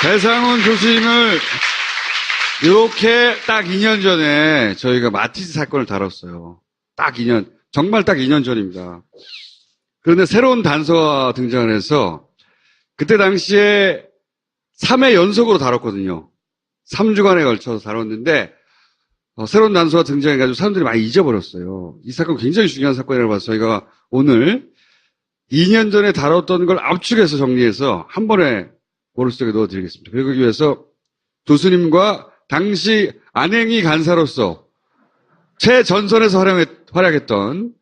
배상훈 교수님을 이렇게 딱 2년 전에 저희가 마티즈 사건을 다뤘어요. 딱 2년, 정말 딱 2년 전입니다. 그런데 새로운 단서가 등장을 해서 그때 당시에 3회 연속으로 다뤘거든요. 3주간에 걸쳐서 다뤘는데 새로운 단서가 등장해가지고 사람들이 많이 잊어버렸어요. 이 사건 굉장히 중요한 사건이라고 봐서 저희가 오늘 2년 전에 다뤘던 걸 압축해서 정리해서 한 번에 머릿속에 넣어드리겠습니다. 그러기 위해서 교수님과 당시 안행위 간사로서 최전선에서 활약했던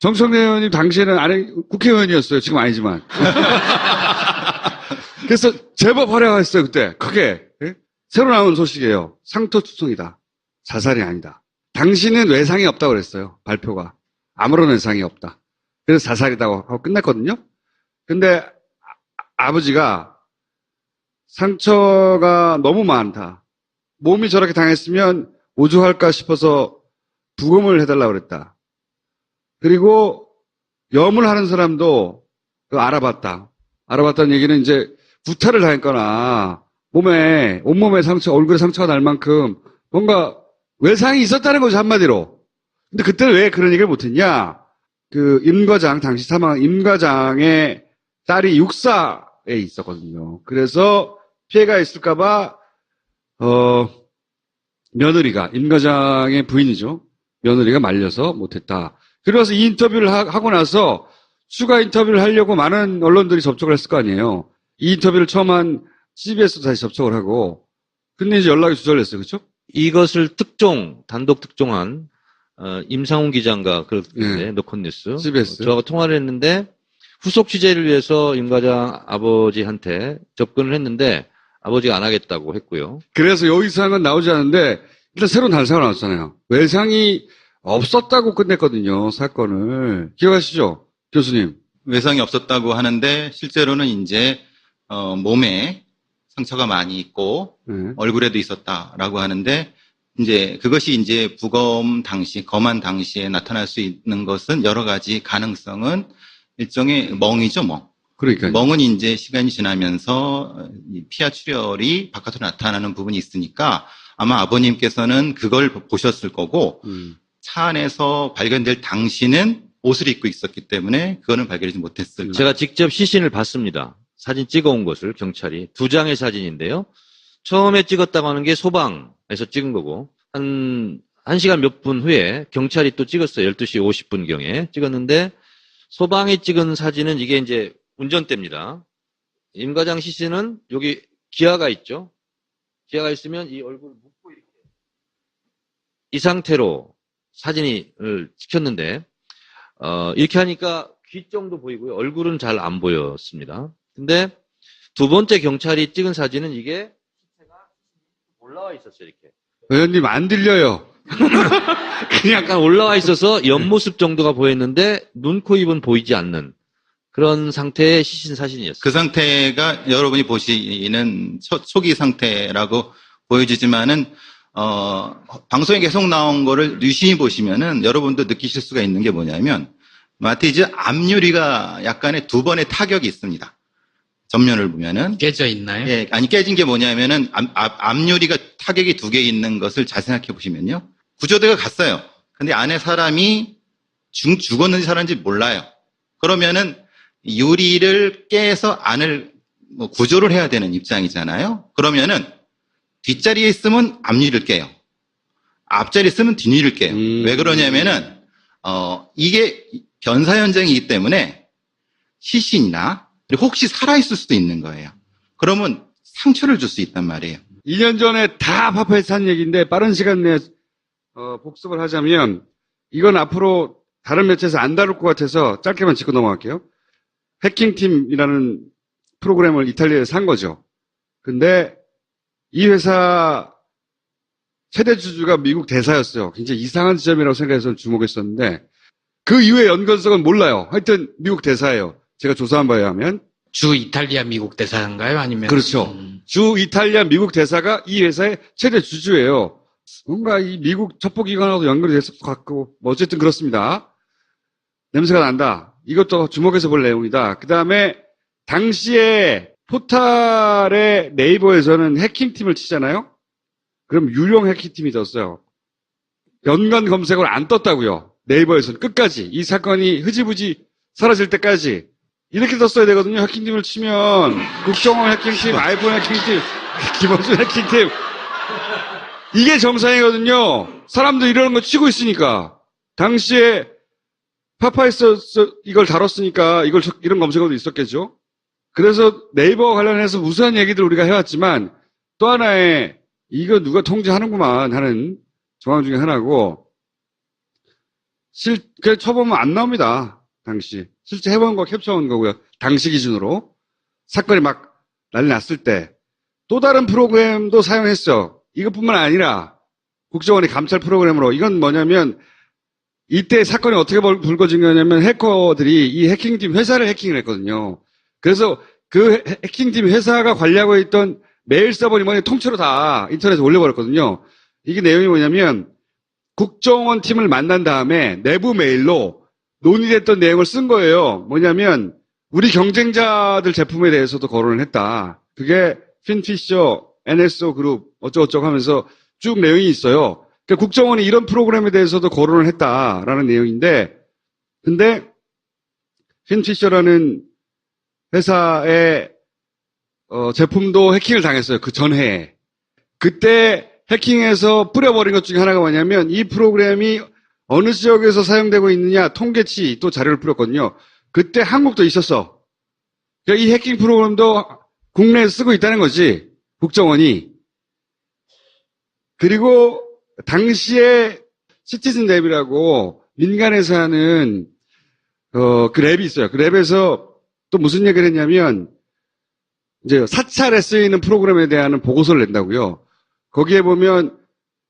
정청래 의원님 당시에는 국회의원이었어요. 지금 아니지만. 그래서 제법 활약했어요. 그때 크게. 새로 나온 소식이에요. 상토투성이다. 자살이 아니다. 당시는 외상이 없다고 그랬어요. 발표가. 아무런 외상이 없다. 그래서 자살이라고 하고 끝났거든요. 근데 아버지가 상처가 너무 많다. 몸이 저렇게 당했으면 오죽할까 싶어서 부검을 해달라고 그랬다. 그리고 염을 하는 사람도 알아봤다. 알아봤다는 얘기는 이제 구타를 당했거나 온몸에 상처, 얼굴에 상처가 날 만큼 뭔가 외상이 있었다는 거죠, 한마디로. 근데 그때는 왜 그런 얘기를 못했냐? 임 과장, 당시 사망한 임 과장의 딸이 육사에 있었거든요. 그래서 피해가 있을까봐, 며느리가, 임 과장의 부인이죠. 며느리가 말려서 못했다. 그래서 이 인터뷰를 하고 나서 추가 인터뷰를 하려고 많은 언론들이 접촉을 했을 거 아니에요. 이 인터뷰를 처음 한 CBS도 다시 접촉을 하고, 근데 이제 연락이 두절됐어요. 그렇죠? 이것을 단독 특종한 임상훈 기자인가 그런데 노컷뉴스 CBS. 저하고 통화를 했는데 후속 취재를 위해서 임 과장 아버지한테 접근을 했는데 아버지가 안 하겠다고 했고요. 그래서 여기 사항은 나오지 않는데 일단 새로운 단서가 나왔잖아요. 외상이 없었다고 끝냈거든요. 사건을. 기억하시죠? 교수님. 외상이 없었다고 하는데 실제로는 이제 몸에 상처가 많이 있고 얼굴에도 있었다라고 하는데 이제 그것이 이제 검한 당시에 나타날 수 있는 것은 여러 가지 가능성은 일종의 멍이죠, 멍. 그러니까요. 멍은 이제 시간이 지나면서 피하 출혈이 바깥으로 나타나는 부분이 있으니까 아마 아버님께서는 그걸 보셨을 거고 차 안에서 발견될 당시는 옷을 입고 있었기 때문에 그거는 발견하지 못했을. 제가 직접 시신을 봤습니다. 사진 찍어온 것을 경찰이 2장의 사진인데요. 처음에 찍었다고 하는 게 소방에서 찍은 거고 한 시간 몇 분 후에 경찰이 또 찍었어요. 12시 50분경에 찍었는데 소방이 찍은 사진은 이게 이제 운전대입니다. 임 과장 시신은 여기 기아가 있죠. 기아가 있으면 이 얼굴을 묶고 이 상태로 사진을 찍혔는데 이렇게 하니까 귀 정도 보이고요. 얼굴은 잘 안 보였습니다. 근데 두 번째 경찰이 찍은 사진은 이게 시체가 올라와 있었어요. 이렇게. 의원님 안 들려요. 그냥 약간 올라와 있어서 옆모습 정도가 보였는데 눈, 코, 입은 보이지 않는 그런 상태의 시신 사진이었어요. 그 상태가 여러분이 보시는 초기 상태라고 보여지지만은 방송에 계속 나온 거를 유심히 보시면은 여러분도 느끼실 수가 있는 게 뭐냐면 마티즈 앞유리가 약간의 2번의 타격이 있습니다. 전면을 보면은 깨져 있나요? 예, 아니 깨진 게 뭐냐면은 앞유리가 타격이 2개 있는 것을 잘 생각해 보시면요. 구조대가 갔어요. 근데 안에 사람이 죽었는지 살았는지 몰라요. 그러면은 유리를 깨서 안을 구조를 해야 되는 입장이잖아요. 그러면은 뒷자리에 있으면 앞유리를 깨요. 앞자리에 있으면 뒷유리를 깨요. 왜 그러냐면은 이게 변사 현장이기 때문에 시신이나 그리고 혹시 살아있을 수도 있는 거예요. 그러면 상처를 줄 수 있단 말이에요. 2년 전에 다 파파에서 한 얘기인데 빠른 시간 내에 복습을 하자면 이건 앞으로 다른 매체에서 안 다룰 것 같아서 짧게만 짚고 넘어갈게요. 해킹팀이라는 프로그램을 이탈리아에서 산 거죠. 근데 이 회사 최대 주주가 미국 대사였어요. 굉장히 이상한 지점이라고 생각해서 주목했었는데 그 이후의 연관성은 몰라요. 하여튼 미국 대사예요. 제가 조사한 바에 하면. 주 이탈리아 미국 대사인가요? 아니면? 그렇죠. 주 이탈리아 미국 대사가 이 회사의 최대 주주예요. 뭔가 이 미국 첩보기관하고 연결이 됐을 것 같고 뭐 어쨌든 그렇습니다. 냄새가 난다. 이것도 주목해서 볼 내용이다. 그 다음에 당시에 포탈의 네이버에서는 해킹팀을 치잖아요? 그럼 유령 해킹팀이 떴어요. 연관 검색어를 안 떴다고요. 네이버에서는 끝까지. 이 사건이 흐지부지 사라질 때까지. 이렇게 떴어야 되거든요. 해킹팀을 치면. 국정원 해킹팀, 아이폰 해킹팀, 김원준 해킹팀. 이게 정상이거든요. 사람들 이러는 거 치고 있으니까. 당시에 파파이스 이걸 다뤘으니까 이런 검색어도 있었겠죠. 그래서 네이버 관련해서 무수한 얘기들 우리가 해왔지만 또 하나의 이거 누가 통제하는구만 하는 정황 중에 하나고 그냥 쳐보면 안 나옵니다. 당시. 실제 해본 거 캡처한 거고요. 당시 기준으로. 사건이 막 난리 났을 때. 또 다른 프로그램도 사용했어. 이것뿐만 아니라 국정원의 감찰 프로그램으로 이건 뭐냐면 이때 사건이 어떻게 불거진 거냐면 해커들이 이 해킹팀 회사를 해킹을 했거든요. 그래서 그 해킹팀 회사가 관리하고 있던 메일 서버니 뭐니 통째로 다 인터넷에 올려버렸거든요. 이게 내용이 뭐냐면 국정원 팀을 만난 다음에 내부 메일로 논의됐던 내용을 쓴 거예요. 뭐냐면 우리 경쟁자들 제품에 대해서도 거론을 했다. 그게 핀피셔, NSO 그룹 어쩌고저쩌고 하면서 쭉 내용이 있어요. 그러니까 국정원이 이런 프로그램에 대해서도 거론을 했다라는 내용인데 근데 핀피셔라는 회사의 제품도 해킹을 당했어요. 그 전해에. 그때 해킹해서 뿌려버린 것 중에 하나가 뭐냐면 이 프로그램이 어느 지역에서 사용되고 있느냐 통계치 또 자료를 뿌렸거든요. 그때 한국도 있었어. 그러니까 이 해킹 프로그램도 국내에서 쓰고 있다는 거지. 국정원이. 그리고 당시에 시티즌 랩이라고 민간에서 하는 그 랩이 있어요. 그 랩에서 또 무슨 얘기를 했냐면 이제 사찰에 쓰이는 프로그램에 대한 보고서를 낸다고요. 거기에 보면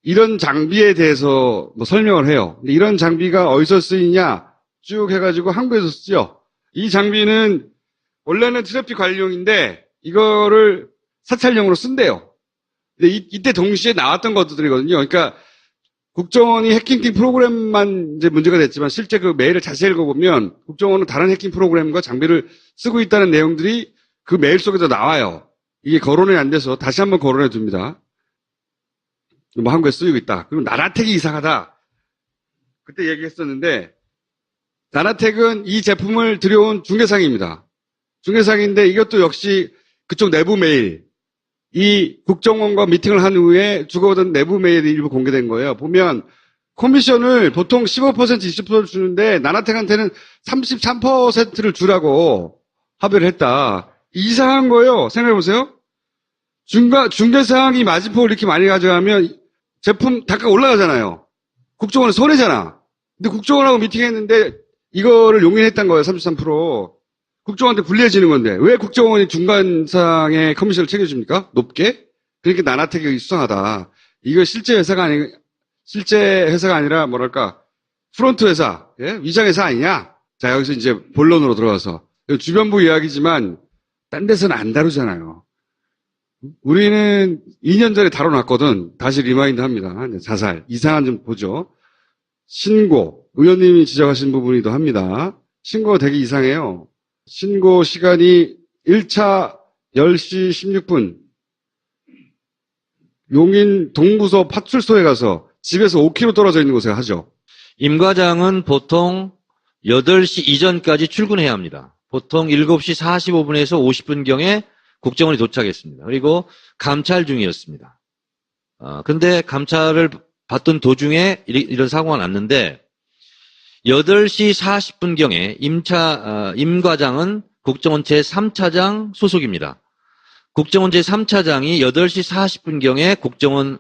이런 장비에 대해서 뭐 설명을 해요. 근데 이런 장비가 어디서 쓰이냐 쭉 해가지고 한국에서 쓰죠. 이 장비는 원래는 트래픽 관리용인데 이거를 사찰용으로 쓴대요. 근데 이때 동시에 나왔던 것들이거든요. 그러니까 국정원이 해킹팀 프로그램만 이제 문제가 됐지만 실제 그 메일을 자세히 읽어보면 국정원은 다른 해킹 프로그램과 장비를 쓰고 있다는 내용들이 그 메일 속에서 나와요. 이게 거론이 안 돼서 다시 한번 거론해 둡니다. 뭐 한국에 쓰이고 있다. 그리고 나나텍이 이상하다. 그때 얘기했었는데 나나텍은 이 제품을 들여온 중개상입니다. 중개상인데 이것도 역시 그쪽 내부 메일 이 국정원과 미팅을 한 후에 주고받은 내부 메일이 일부 공개된 거예요. 보면 커미션을 보통 15% 20% 주는데 나나텍한테는 33%를 주라고 합의를 했다. 이상한 거예요. 생각해보세요. 중개상이 마진폭을 이렇게 많이 가져가면 제품 단가가 올라가잖아요. 국정원은 손해잖아. 근데 국정원하고 미팅했는데 이거를 용인했단 거예요. 33%. 국정원한테 불리해지는 건데 왜 국정원이 중간상의 커미션을 챙겨줍니까? 높게? 그러니까 나나텍이 수상하다. 이거 실제 회사가 아니라 뭐랄까 프론트 회사, 예? 위장 회사 아니냐? 자 여기서 이제 본론으로 들어가서 주변부 이야기지만 딴 데서는 안 다루잖아요. 우리는 2년 전에 다뤄놨거든. 다시 리마인드 합니다. 자살. 이상한 좀 보죠. 신고. 의원님이 지적하신 부분이기도 합니다. 신고가 되게 이상해요. 신고 시간이 1차 10시 16분. 용인 동부서 파출소에 가서 집에서 5km 떨어져 있는 곳에 하죠. 임 과장은 보통 8시 이전까지 출근해야 합니다. 보통 7시 45분에서 50분경에 국정원이 도착했습니다. 그리고 감찰 중이었습니다. 근데 감찰을 받던 도중에 이런 사고가 났는데 8시 40분경에 임 과장은 국정원 제3차장 소속입니다. 국정원 제3차장이 8시 40분경에 국정원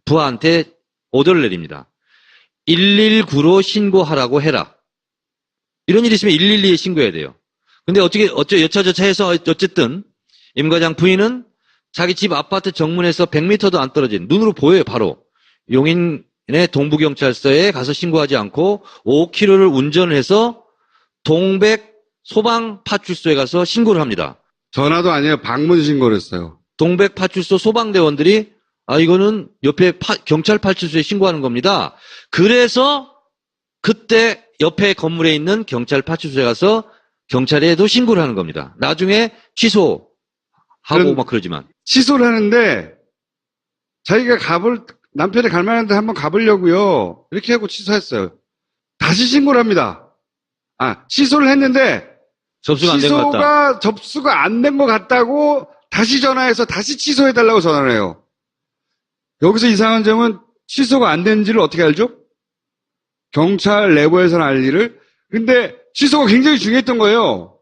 부하한테 오더를 내립니다. 119로 신고하라고 해라. 이런 일이 있으면 112에 신고해야 돼요. 근데 여차저차 해서 어쨌든 임 과장 부인은 자기 집 아파트 정문에서 100m도 안 떨어진 눈으로 보여요. 바로 용인의 동부경찰서에 가서 신고하지 않고 5km를 운전을 해서 동백 소방파출소에 가서 신고를 합니다. 전화도 아니에요. 방문 신고를 했어요. 동백파출소 소방대원들이 이거는 옆에 경찰파출소에 신고하는 겁니다. 그래서 그때 옆에 건물에 있는 경찰파출소에 가서 경찰에도 신고를 하는 겁니다. 나중에 취소 하고 그런- 막 그러지만. 취소를 하는데 자기가 남편이 갈 만한데 한번 가보려고요. 이렇게 하고 취소했어요. 다시 신고를 합니다. 취소를 했는데 접수가 안 된 것 같다. 접수가 안 된 것 같다고 다시 전화해서 다시 취소해달라고 전화를 해요. 여기서 이상한 점은 취소가 안 된지를 어떻게 알죠? 경찰 내부에서는 알 일을. 근데 취소가 굉장히 중요했던 거예요.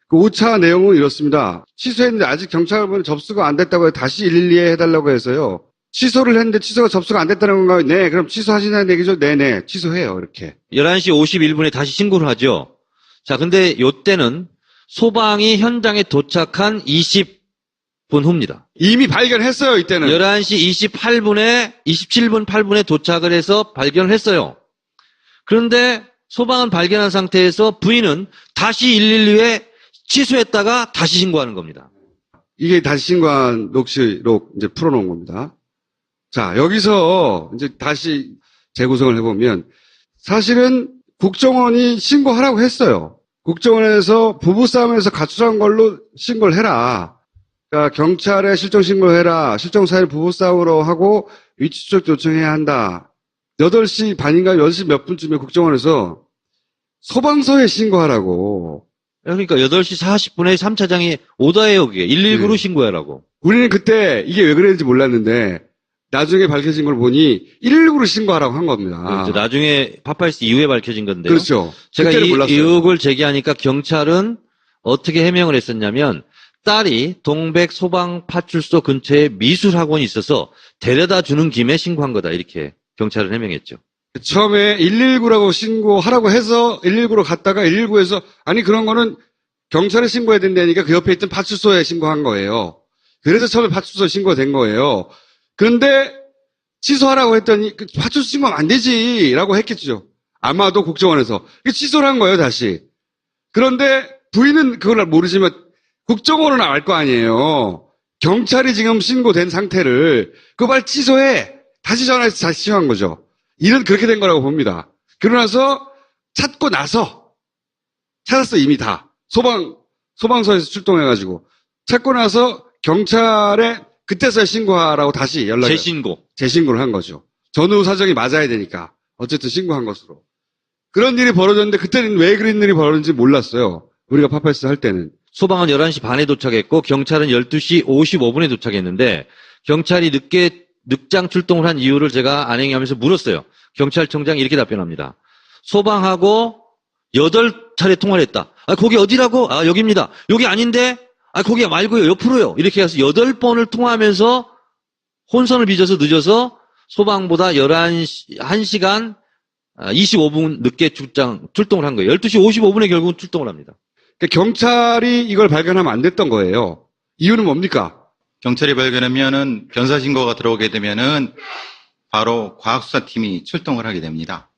그 오차 내용은 이렇습니다. 취소했는데 아직 경찰분 접수가 안 됐다고 해서 다시 112에 해달라고 해서요. 취소를 했는데 접수가 안 됐다는 건가요? 네, 그럼 취소하시는 얘기죠? 네네, 취소해요. 이렇게. 11시 51분에 다시 신고를 하죠. 자, 근데 요때는 소방이 현장에 도착한 20분 후입니다. 이미 발견했어요, 이때는. 11시 27분, 8분에 도착을 해서 발견을 했어요. 그런데 소방은 발견한 상태에서 부인은 다시 112에 취소했다가 다시 신고하는 겁니다. 이게 다시 신고한 녹취록 이제 풀어놓은 겁니다. 자, 여기서 이제 다시 재구성을 해보면 사실은 국정원이 신고하라고 했어요. 국정원에서 부부싸움에서 가출한 걸로 신고를 해라. 그러니까 경찰에 실종 신고를 해라. 실종 사실 부부싸움으로 하고 위치 추적 요청해야 한다. 8시 반인가 8시 몇 분쯤에 국정원에서 소방서에 신고하라고. 그러니까 8시 40분에 3차장이 오다예요, 그게. 119로 네. 신고하라고. 우리는 그때 이게 왜 그랬는지 몰랐는데 나중에 밝혀진 걸 보니 119로 신고하라고 한 겁니다. 그렇죠. 나중에 파파이스 이후에 밝혀진 건데요. 그렇죠. 제가 그때는 이 몰랐어요. 의혹을 제기하니까 경찰은 어떻게 해명을 했었냐면 딸이 동백 소방파출소 근처에 미술학원이 있어서 데려다 주는 김에 신고한 거다. 이렇게 경찰은 해명했죠. 처음에 119라고 신고하라고 해서 119로 갔다가 119에서 아니 그런 거는 경찰에 신고해야 된다니까 그 옆에 있던 파출소에 신고한 거예요. 그래서 처음에 파출소에 신고가 된 거예요. 그런데 취소하라고 했더니 그 파출소 신고하면 안 되지라고 했겠죠. 아마도 국정원에서. 취소를 한 거예요, 다시. 그런데 부인은 그걸 모르지만 국정원은 알 거 아니에요. 경찰이 지금 신고된 상태를 그거 빨리 취소해. 다시 전화해서 다시 취소한 거죠. 일은 그렇게 된 거라고 봅니다. 그러고 나서 찾았어, 이미 다. 소방서에서 출동해가지고. 찾고 나서 경찰에 그때서야 신고하라고 다시 재신고를 한 거죠. 전후 사정이 맞아야 되니까. 어쨌든 신고한 것으로. 그런 일이 벌어졌는데 그때는 왜 그런 일이 벌어졌는지 몰랐어요. 우리가 파파이스 할 때는. 소방은 11시 반에 도착했고 경찰은 12시 55분에 도착했는데 경찰이 늦장 출동을 한 이유를 제가 안행하면서 물었어요. 경찰청장이 이렇게 답변합니다. 소방하고 8차례 통화를 했다. 거기 어디라고? 여기입니다. 여기 아닌데? 거기 말고요. 옆으로요. 이렇게 해서 8번을 통화하면서 혼선을 빚어서 늦어서 소방보다 1시간 25분 늦게 출동을 한 거예요. 12시 55분에 결국은 출동을 합니다. 그러니까 경찰이 이걸 발견하면 안 됐던 거예요. 이유는 뭡니까? 경찰이 발견하면은 변사 신고가 들어오게 되면은 바로 과학수사팀이 출동을 하게 됩니다.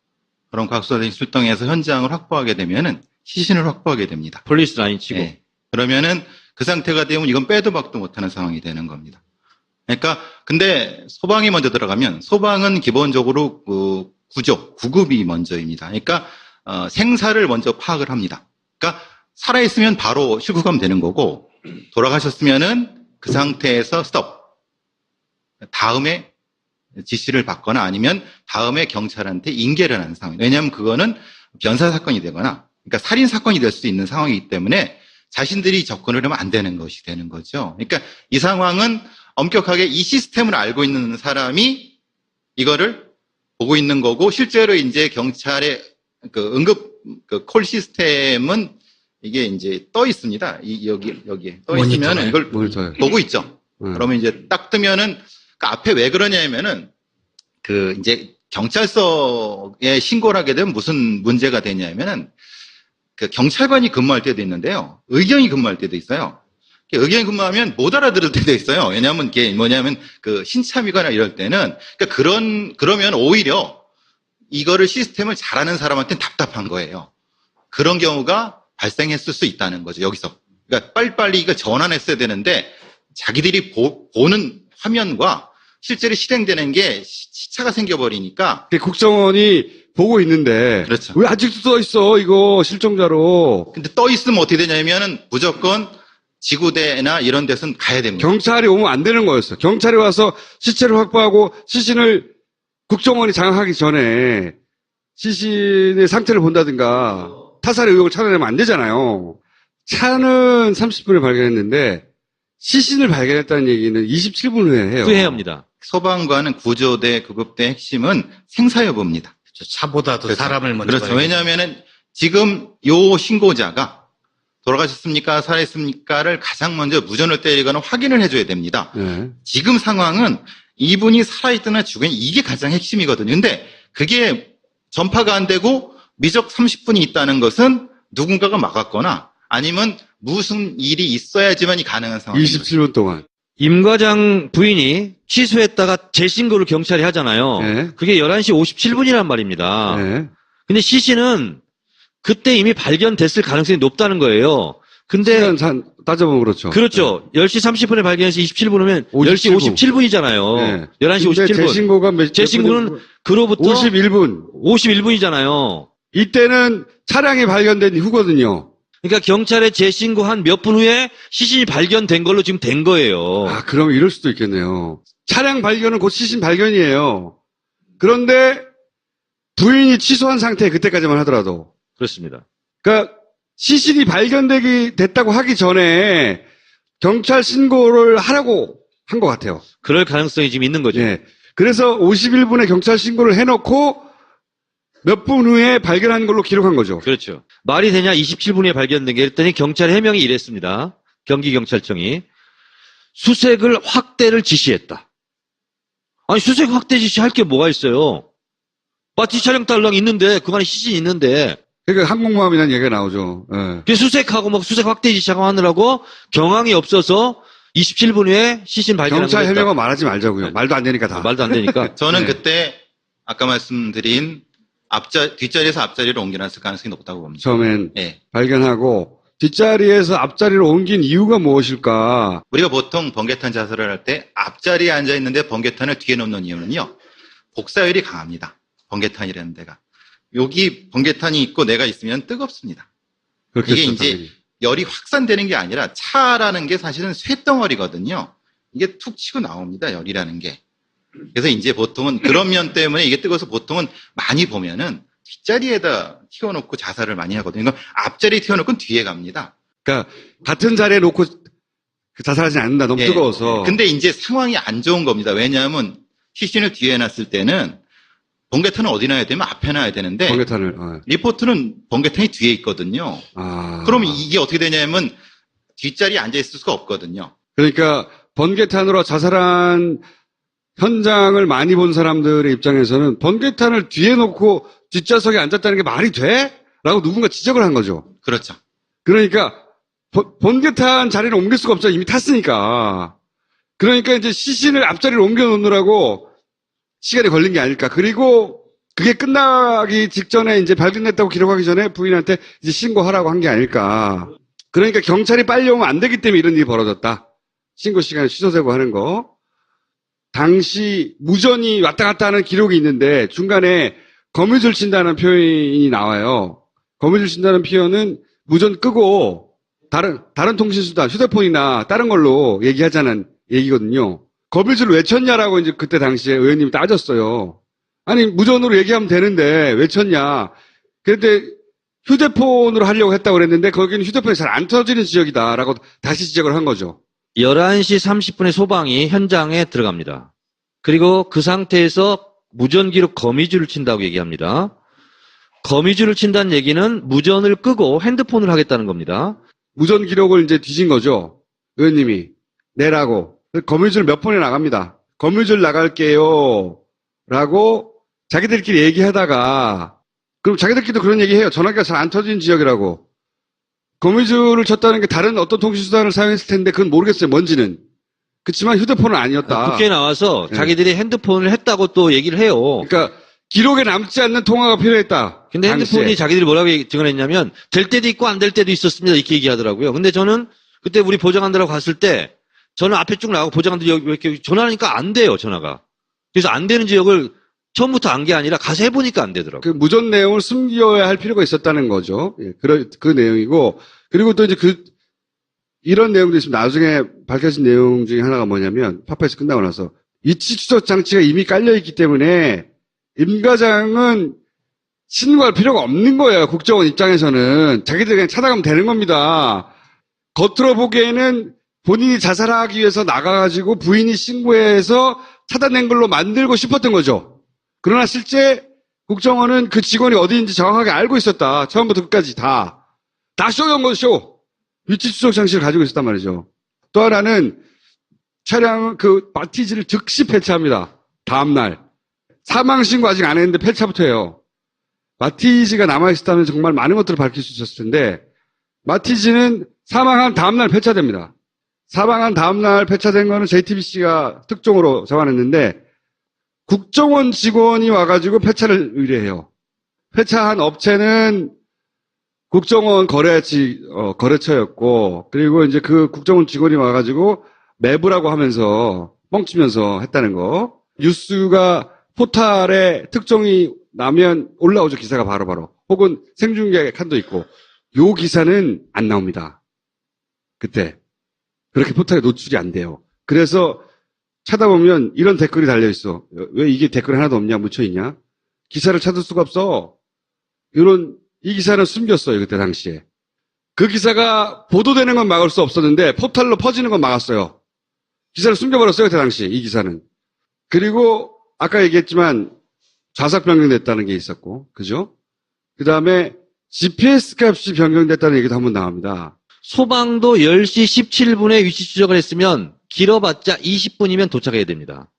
그런 과학수사팀이 출동해서 현장을 확보하게 되면은 시신을 확보하게 됩니다. 폴리스 라인 치고. 네. 그러면은 그 상태가 되면 이건 빼도 박도 못하는 상황이 되는 겁니다. 그러니까 근데 소방이 먼저 들어가면 소방은 기본적으로 구급이 먼저입니다. 그러니까 생사를 먼저 파악을 합니다. 그러니까 살아있으면 바로 실구가면 되는 거고 돌아가셨으면은 그 상태에서 스톱. 다음에 지시를 받거나 아니면 다음에 경찰한테 인계를 하는 상황. 왜냐하면 그거는 변사 사건이 되거나 그러니까 살인 사건이 될 수 있는 상황이기 때문에 자신들이 접근을 하면 안 되는 것이 되는 거죠. 그러니까 이 상황은 엄격하게 이 시스템을 알고 있는 사람이 이거를 보고 있는 거고 실제로 이제 경찰의 그 응급 콜 시스템은 이게 이제 떠 있습니다. 여기에 떠 있으면 이걸 모니터에. 보고 있죠. 그러면 이제 딱 뜨면은 그 앞에 왜 그러냐면은 그 이제 경찰서에 신고를 하게 되면 무슨 문제가 되냐면은 그 경찰관이 근무할 때도 있는데요. 의경이 근무할 때도 있어요. 의경이 근무하면 못 알아들을 때도 있어요. 왜냐하면 이게 뭐냐면 그 신참이거나 이럴 때는 그러니까 그러면 오히려 이거를 시스템을 잘하는 사람한테는 답답한 거예요. 그런 경우가 발생했을 수 있다는 거죠. 여기서. 그러니까 빨리빨리 이걸 전환했어야 되는데 자기들이 보는 화면과 실제로 실행되는 게 시차가 생겨버리니까 국정원이 보고 있는데 그렇죠. 왜 아직도 써 있어 이거 실종자로. 근데 떠 있으면 어떻게 되냐면은 무조건 지구대나 이런 데서는 가야 됩니다. 경찰이 오면 안 되는 거였어. 경찰이 와서 시체를 확보하고 시신을 국정원이 장악하기 전에 시신의 상태를 본다든가 타살의 의혹을 찾아내면 안 되잖아요. 차는 30분에 발견했는데 시신을 발견했다는 얘기는 27분 후에 해요. 후회합니다. 소방관은 구조대, 구급대 핵심은 생사 여부입니다. 차보다도 그렇죠. 사람을 먼저 그렇죠. 봐야 왜냐하면은 지금 요 신고자가 돌아가셨습니까? 살아있습니까를 가장 먼저 무전을 때리거나 확인을 해줘야 됩니다. 네. 지금 상황은 이분이 살아있거나 죽었냐 이게 가장 핵심이거든요. 근데 그게 전파가 안 되고 미적 30분이 있다는 것은 누군가가 막았거나 아니면 무슨 일이 있어야지만이 가능한 상황입니다. 27분 동안. 임 과장 부인이 취소했다가 재신고를 경찰이 하잖아요. 네. 그게 11시 57분이란 말입니다. 네. 근데 시신은 그때 이미 발견됐을 가능성이 높다는 거예요. 근데 따져보면 그렇죠. 그렇죠. 10시 30분에 발견해서 27분이면 57 10시 57분이잖아요. 네. 11시 근데 57분. 재신고가 재신고는 그로부터 51분. 51분이잖아요. 이때는 차량이 발견된 후거든요. 그러니까 경찰에 재신고한 몇 분 후에 시신이 발견된 걸로 지금 된 거예요. 아, 그럼 이럴 수도 있겠네요. 차량 발견은 곧 시신 발견이에요. 그런데 부인이 취소한 상태 그때까지만 하더라도. 그렇습니다. 그러니까 시신이 됐다고 하기 전에 경찰 신고를 하라고 한 것 같아요. 그럴 가능성이 지금 있는 거죠. 네. 그래서 51분에 경찰 신고를 해놓고 몇 분 후에 발견한 걸로 기록한 거죠. 그렇죠. 말이 되냐 27분에 발견된 게 그랬더니 경찰 해명이 이랬습니다. 경기경찰청이 수색을 확대를 지시했다. 아니 수색 확대 지시할 게 뭐가 있어요? 마티 촬영 달랑 있는데 그 안에 시신이 있는데 그러니까 항공모함이라는 얘기가 나오죠. 예. 그 수색하고 막 수색 확대 지시하고 하느라고 경황이 없어서 27분 후에 시신 발견한 경찰 거였다. 해명은 말하지 말자고요. 네. 말도 안 되니까 다. 말도 안 되니까. 저는 네. 그때 아까 말씀드린 뒷자리에서 앞자리로 옮겨놨을 가능성이 높다고 봅니다. 처음엔 예. 발견하고 뒷자리에서 앞자리로 옮긴 이유가 무엇일까? 우리가 보통 번개탄 자살을 할 때 앞자리에 앉아 있는데 번개탄을 뒤에 놓는 이유는요. 복사율이 강합니다. 번개탄이라는 데가. 여기 번개탄이 있고 내가 있으면 뜨겁습니다. 그렇겠죠, 이게 이제 당연히. 열이 확산되는 게 아니라 차라는 게 사실은 쇳덩어리거든요. 이게 툭 치고 나옵니다. 열이라는 게. 그래서 이제 보통은 그런 면 때문에 이게 뜨거워서 보통은 많이 보면은 뒷자리에다 튀어놓고 자살을 많이 하거든요. 그러니까 앞자리에 튀어놓고 뒤에 갑니다. 그러니까 같은 자리에 놓고 자살하지 않는다. 너무 예. 뜨거워서. 근데 이제 상황이 안 좋은 겁니다. 왜냐하면 시신을 뒤에 놨을 때는 번개탄을 어디 놔야 되면 앞에 놔야 되는데 번개탄을. 리포트는 번개탄이 뒤에 있거든요. 아. 그럼 이게 어떻게 되냐면 뒷자리에 앉아 있을 수가 없거든요. 그러니까 번개탄으로 자살한 현장을 많이 본 사람들의 입장에서는 번개탄을 뒤에 놓고 뒷좌석에 앉았다는 게 말이 돼? 라고 누군가 지적을 한 거죠. 그렇죠. 그러니까 번개탄 자리를 옮길 수가 없죠. 이미 탔으니까. 그러니까 이제 시신을 앞자리로 옮겨 놓느라고 시간이 걸린 게 아닐까. 그리고 그게 끝나기 직전에 이제 발견됐다고 기록하기 전에 부인한테 이제 신고하라고 한 게 아닐까. 그러니까 경찰이 빨리 오면 안 되기 때문에 이런 일이 벌어졌다. 신고 시간이 취소되고 하는 거. 당시 무전이 왔다 갔다 하는 기록이 있는데 중간에 거미줄 친다는 표현이 나와요. 거미줄 친다는 표현은 무전 끄고 다른 통신수단, 휴대폰이나 다른 걸로 얘기하자는 얘기거든요. 거미줄을 왜 쳤냐라고 이제 그때 당시에 의원님이 따졌어요. 아니, 무전으로 얘기하면 되는데 왜 쳤냐. 그런데 휴대폰으로 하려고 했다고 그랬는데 거기는 휴대폰이 잘 안 터지는 지역이다라고 다시 지적을 한 거죠. 11시 30분에 소방이 현장에 들어갑니다. 그리고 그 상태에서 무전기로 거미줄을 친다고 얘기합니다. 거미줄을 친다는 얘기는 무전을 끄고 핸드폰을 하겠다는 겁니다. 무전 기록을 이제 뒤진 거죠. 의원님이. 내라고. 거미줄 몇 번에 나갑니다. 거미줄 나갈게요. 라고 자기들끼리 얘기하다가 그럼 자기들끼리도 그런 얘기해요. 전화기가 잘 안 터지는 지역이라고. 거미줄을 쳤다는 게 다른 어떤 통신수단을 사용했을 텐데 그건 모르겠어요. 뭔지는. 그렇지만 휴대폰은 아니었다. 국회에 나와서 네. 자기들이 핸드폰을 했다고 또 얘기를 해요. 그러니까 기록에 남지 않는 통화가 필요했다. 근데 당시에. 핸드폰이 자기들이 뭐라고 증언했냐면 될 때도 있고 안 될 때도 있었습니다. 이렇게 얘기하더라고요. 근데 저는 그때 우리 보좌관들하고 갔을 때 저는 앞에 쭉 나가고 보좌관들이 여기 이렇게 전화하니까 안 돼요. 전화가. 그래서 안 되는 지역을 처음부터 안 게 아니라 가서 해보니까 안 되더라고요. 그 무전 내용을 숨겨야 할 필요가 있었다는 거죠. 예, 그 내용이고. 그리고 또 이제 이런 내용도 있습니다. 나중에 밝혀진 내용 중에 하나가 뭐냐면 파파이스 끝나고 나서 위치 추적 장치가 이미 깔려있기 때문에 임 과장은 신고할 필요가 없는 거예요. 국정원 입장에서는. 자기들 그냥 찾아가면 되는 겁니다. 겉으로 보기에는 본인이 자살하기 위해서 나가가지고 부인이 신고해서 찾아낸 걸로 만들고 싶었던 거죠. 그러나 실제 국정원은 그 직원이 어디인지 정확하게 알고 있었다. 처음부터 끝까지 다 쇼였던 거죠, 쇼. 위치 추적 장치를 가지고 있었단 말이죠. 또 하나는 마티즈를 즉시 폐차합니다. 다음날. 사망신고 아직 안 했는데 폐차부터 해요. 마티즈가 남아있었다면 정말 많은 것들을 밝힐 수 있었을 텐데, 마티즈는 사망한 다음날 폐차됩니다. 사망한 다음날 폐차된 거는 JTBC가 특종으로 잡아냈는데, 국정원 직원이 와가지고 폐차를 의뢰해요. 폐차한 업체는 국정원 거래처였고, 그리고 이제 그 국정원 직원이 와가지고 매부라고 하면서 뻥치면서 했다는 거. 뉴스가 포탈에 특종이 나면 올라오죠, 기사가 바로바로. 혹은 생중계 칸도 있고. 요 기사는 안 나옵니다. 그때. 그렇게 포탈에 노출이 안 돼요. 그래서 찾아보면 이런 댓글이 달려있어. 왜 이게 댓글 하나도 없냐, 묻혀있냐? 기사를 찾을 수가 없어. 이 기사는 숨겼어요, 그때 당시에. 그 기사가 보도되는 건 막을 수 없었는데, 포털로 퍼지는 건 막았어요. 기사를 숨겨버렸어요, 그때 당시, 이 기사는. 그리고, 아까 얘기했지만, 좌석 변경됐다는 게 있었고, 그죠? 그 다음에, GPS 값이 변경됐다는 얘기도 한번 나옵니다. 소방도 10시 17분에 위치 추적을 했으면, 길어봤자 20분이면 도착해야 됩니다.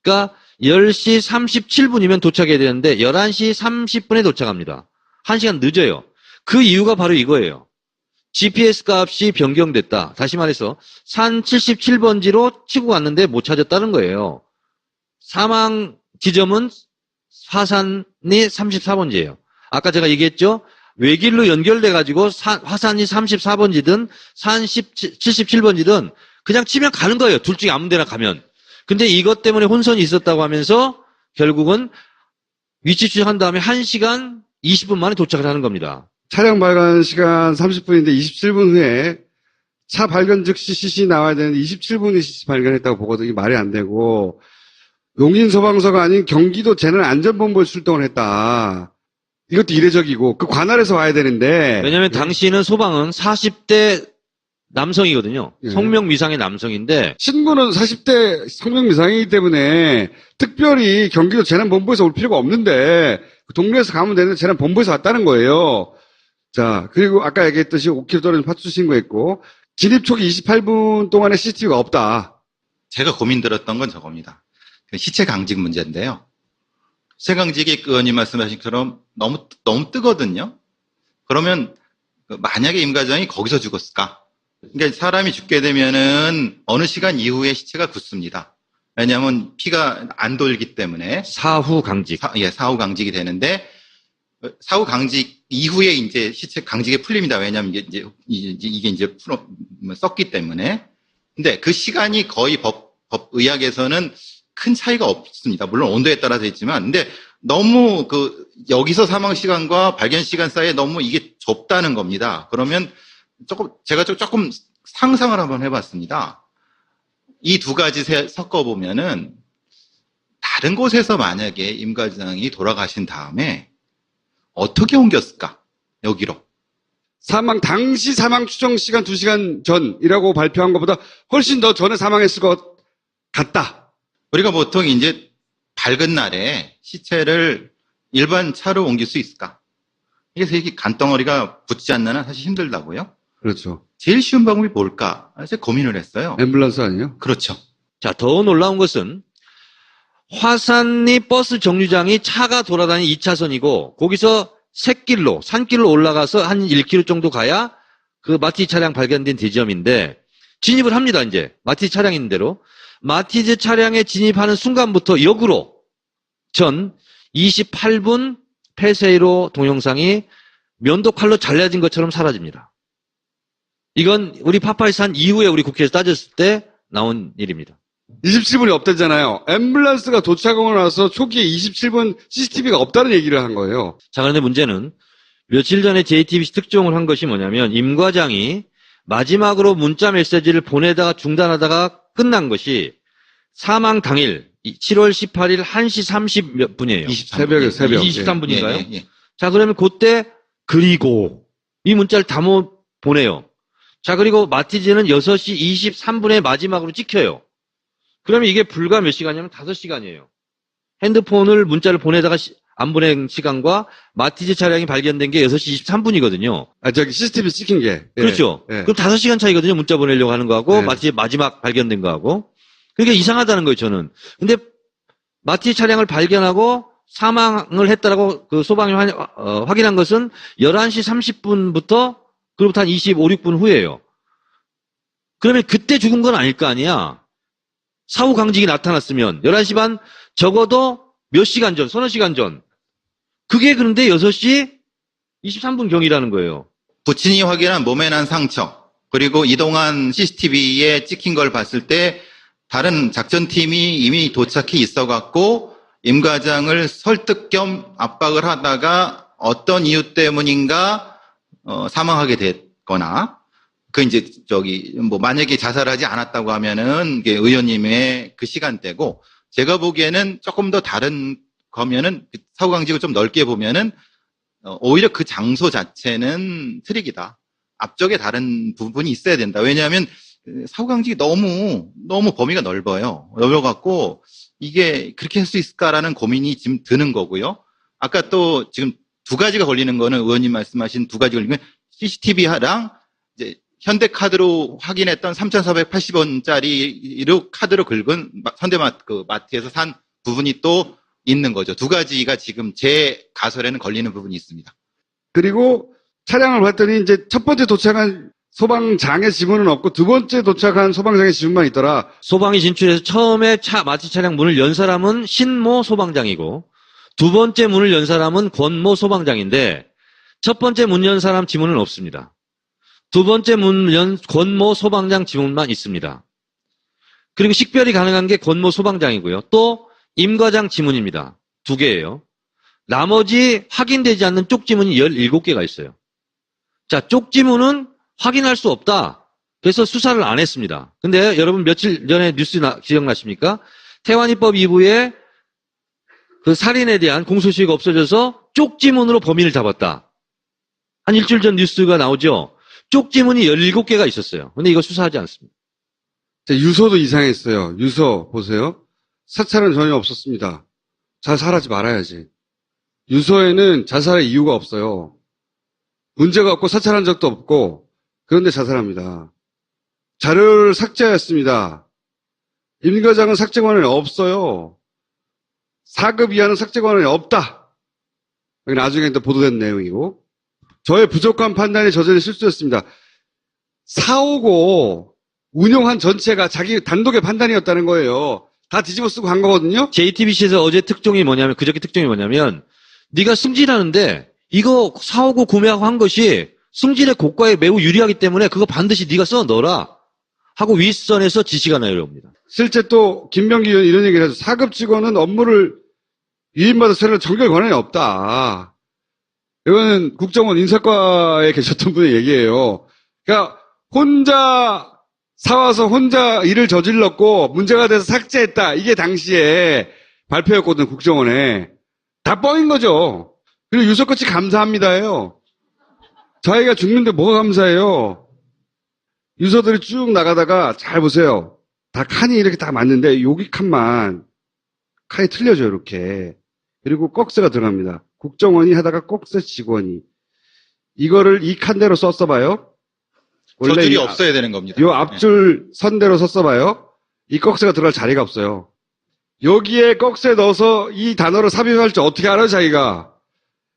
그러니까, 10시 37분이면 도착해야 되는데, 11시 30분에 도착합니다. 1시간 늦어요. 그 이유가 바로 이거예요. GPS 값이 변경됐다. 다시 말해서 산 77번지로 치고 갔는데 못 찾았다는 거예요. 사망 지점은 화산이 34번지예요. 아까 제가 얘기했죠. 외길로 연결돼가지고 화산이 34번지든 산 77번지든 그냥 치면 가는 거예요. 둘 중에 아무 데나 가면. 근데 이것 때문에 혼선이 있었다고 하면서 결국은 위치 추적한 다음에 1시간 20분 만에 도착을 하는 겁니다. 차량 발견 시간 30분인데 27분 후에 차 발견 즉시 CC 나와야 되는데 27분에 CC 발견했다고 보거든요. 이게 말이 안 되고 용인소방서가 아닌 경기도 재난안전본부에 출동을 했다. 이것도 이례적이고 그 관할에서 와야 되는데 왜냐하면 당시는 소방은 40대 남성이거든요. 예. 성명미상의 남성인데 신고는 40대 성명미상이기 때문에 특별히 경기도 재난본부에서 올 필요가 없는데 동네에서 가면 되는데 재난본부에서 왔다는 거예요. 자, 그리고 아까 얘기했듯이 5km 떨어진 파출 신고했고 진입 초기 28분 동안에 CCTV가 없다. 제가 고민 들었던 건 저겁니다. 그 시체 강직 문제인데요. 시체 강직이 의원님 말씀하신 것처럼 너무 뜨거든요. 그러면 만약에 임 과장이 거기서 죽었을까? 그러니까 사람이 죽게 되면은 어느 시간 이후에 시체가 굳습니다. 왜냐하면 피가 안 돌기 때문에 사후 강직. 사후 강직이 되는데 사후 강직 이후에 이제 시체 강직에 풀립니다. 왜냐하면 이게 이제 썩기 때문에. 근데 그 시간이 거의 법의학에서는 큰 차이가 없습니다. 물론 온도에 따라서 있지만, 근데 너무 여기서 사망 시간과 발견 시간 사이에 너무 이게 좁다는 겁니다. 그러면 제가 조금 상상을 한번 해봤습니다. 이 두 가지 섞어보면은, 다른 곳에서 만약에 임 과장이 돌아가신 다음에, 어떻게 옮겼을까? 여기로. 당시 사망 추정 시간 2시간 전이라고 발표한 것보다 훨씬 더 전에 사망했을 것 같다. 우리가 보통 이제 밝은 날에 시체를 일반 차로 옮길 수 있을까? 이게 간덩어리가 붙지 않는 한 사실 힘들다고요? 그렇죠. 제일 쉬운 방법이 뭘까? 제가 고민을 했어요. 앰뷸런스 아니에요? 그렇죠. 자, 더 놀라운 것은 화산리 버스 정류장이 차가 돌아다니는 2차선이고 거기서 산길로 올라가서 한 1km 정도 가야 그 마티즈 차량 발견된 지점인데 진입을 합니다. 이제 마티즈 차량 있는 대로 마티즈 차량에 진입하는 순간부터 역으로 전 28분 폐쇄로 동영상이 면도칼로 잘라진 것처럼 사라집니다. 이건 우리 파파이산 이후에 우리 국회에서 따졌을 때 나온 일입니다. 27분이 없댔잖아요. 앰뷸런스가 도착하고 나서 초기에 27분 CCTV가 없다는 얘기를 한 거예요. 자, 그런데 문제는 며칠 전에 JTBC 특종을 한 것이 뭐냐면 임 과장이 마지막으로 문자 메시지를 보내다가 중단하다가 끝난 것이 사망 당일 7월 18일 1시 30 몇 분이에요. 23분. 새벽에 새벽. 23분인가요? 예, 예, 예. 자, 그러면 그때 그리고 이 문자를 다 보내요. 자, 그리고 마티즈는 6시 23분에 마지막으로 찍혀요. 그러면 이게 불과 몇 시간이냐면 5시간이에요. 핸드폰을 문자를 보내다가 안 보낸 시간과 마티즈 차량이 발견된 게 6시 23분이거든요. 저기 CCTV 찍힌 게. 예. 그렇죠. 예. 그럼 5시간 차이거든요. 문자 보내려고 하는 거하고 네. 마티즈 마지막 발견된 거하고. 그러니까 이상하다는 거예요, 저는. 근데 마티즈 차량을 발견하고 사망을 했다라고 그 소방이 확인한 것은 11시 30분부터 그로부터 한 25, 6분 후예요. 그러면 그때 죽은 건 아닐 거 아니야. 사후 강직이 나타났으면 11시 반 적어도 몇 시간 전, 서너 시간 전. 그게 그런데 6시 23분 경이라는 거예요. 부친이 확인한 몸에 난 상처, 그리고 이동한 CCTV에 찍힌 걸 봤을 때 다른 작전팀이 이미 도착해 있어갖고 임 과장을 설득 겸 압박을 하다가 어떤 이유 때문인가 사망하게 됐거나, 그 이제 만약에 자살하지 않았다고 하면은 이게 의원님의 그 시간대고, 제가 보기에는 조금 더 다른 거면은 사후강직을 좀 넓게 보면은 오히려 그 장소 자체는 트릭이다. 앞쪽에 다른 부분이 있어야 된다. 왜냐하면 사후강직이 너무 범위가 넓어갖고 이게 그렇게 할 수 있을까라는 고민이 지금 드는 거고요. 아까 또 지금 두 가지가 걸리는 거는 의원님 말씀하신 두 가지 걸리는 건 CCTV랑 이제 현대카드로 확인했던 3,480원짜리로 카드로 긁은 마트에서 산 부분이 또 있는 거죠. 두 가지가 지금 제 가설에는 걸리는 부분이 있습니다. 그리고 차량을 봤더니 이제 첫 번째 도착한 소방장의 지문은 없고 두 번째 도착한 소방장의 지문만 있더라. 소방이 진출해서 처음에 마티즈 차량 문을 연 사람은 신모 소방장이고 두 번째 문을 연 사람은 권모 소방장인데 첫 번째 문 연 사람 지문은 없습니다. 두 번째 문 연 권모 소방장 지문만 있습니다. 그리고 식별이 가능한 게 권모 소방장이고요. 또 임 과장 지문입니다. 2개예요. 나머지 확인되지 않는 쪽지문이 17개가 있어요. 자, 쪽지문은 확인할 수 없다. 그래서 수사를 안 했습니다. 근데 여러분 며칠 전에 뉴스 기억나십니까? 태완이법 2부에 그 살인에 대한 공소시효가 없어져서 쪽지문으로 범인을 잡았다. 한 일주일 전 뉴스가 나오죠. 쪽지문이 17개가 있었어요. 근데 이거 수사하지 않습니다. 유서도 이상했어요. 유서 보세요. 사찰은 전혀 없었습니다. 자살하지 말아야지. 유서에는 자살의 이유가 없어요. 문제가 없고 사찰한 적도 없고 그런데 자살합니다. 자료를 삭제하였습니다. 임 과장은 삭제 권한이 없어요. 4급 이하는 삭제 권한이 없다. 여기 나중에 또 보도된 내용이고 저의 부족한 판단이 저지른 실수였습니다. 사오고 운용한 전체가 자기 단독의 판단이었다는 거예요. 다 뒤집어 쓰고 간 거거든요. JTBC에서 어제 그저께 특종이 뭐냐면 네가 승진하는데 이거 사오고 구매하고 한 것이 승진의 고과에 매우 유리하기 때문에 그거 반드시 네가 써 넣어라 하고 윗선에서 지시가 내려옵니다. 실제 또 김병기 의원이 이런 얘기를 하죠. 4급 직원은 업무를 위임받아 처리할 전결 권한이 없다. 이거는 국정원 인사과에 계셨던 분의 얘기예요. 그러니까 혼자 사와서 혼자 일을 저질렀고 문제가 돼서 삭제했다. 이게 당시에 발표였거든, 국정원에. 다 뻥인 거죠. 그리고 유서끝이 감사합니다예요. 자기가 죽는데 뭐가 감사해요. 유서들이 쭉 나가다가 잘 보세요. 다 칸이 이렇게 다 맞는데 여기 칸만 칸이 틀려져요, 이렇게. 그리고 꺽쇠가 들어갑니다. 국정원이 하다가 꺽쇠 직원이. 이거를 이 칸대로 썼어봐요. 원래 저줄이 없어야 되는 겁니다. 요 앞줄 선대로 썼어봐요. 이 꺽쇠가 들어갈 자리가 없어요. 여기에 꺽쇠 넣어서 이 단어를 삽입할지 어떻게 알아요, 자기가?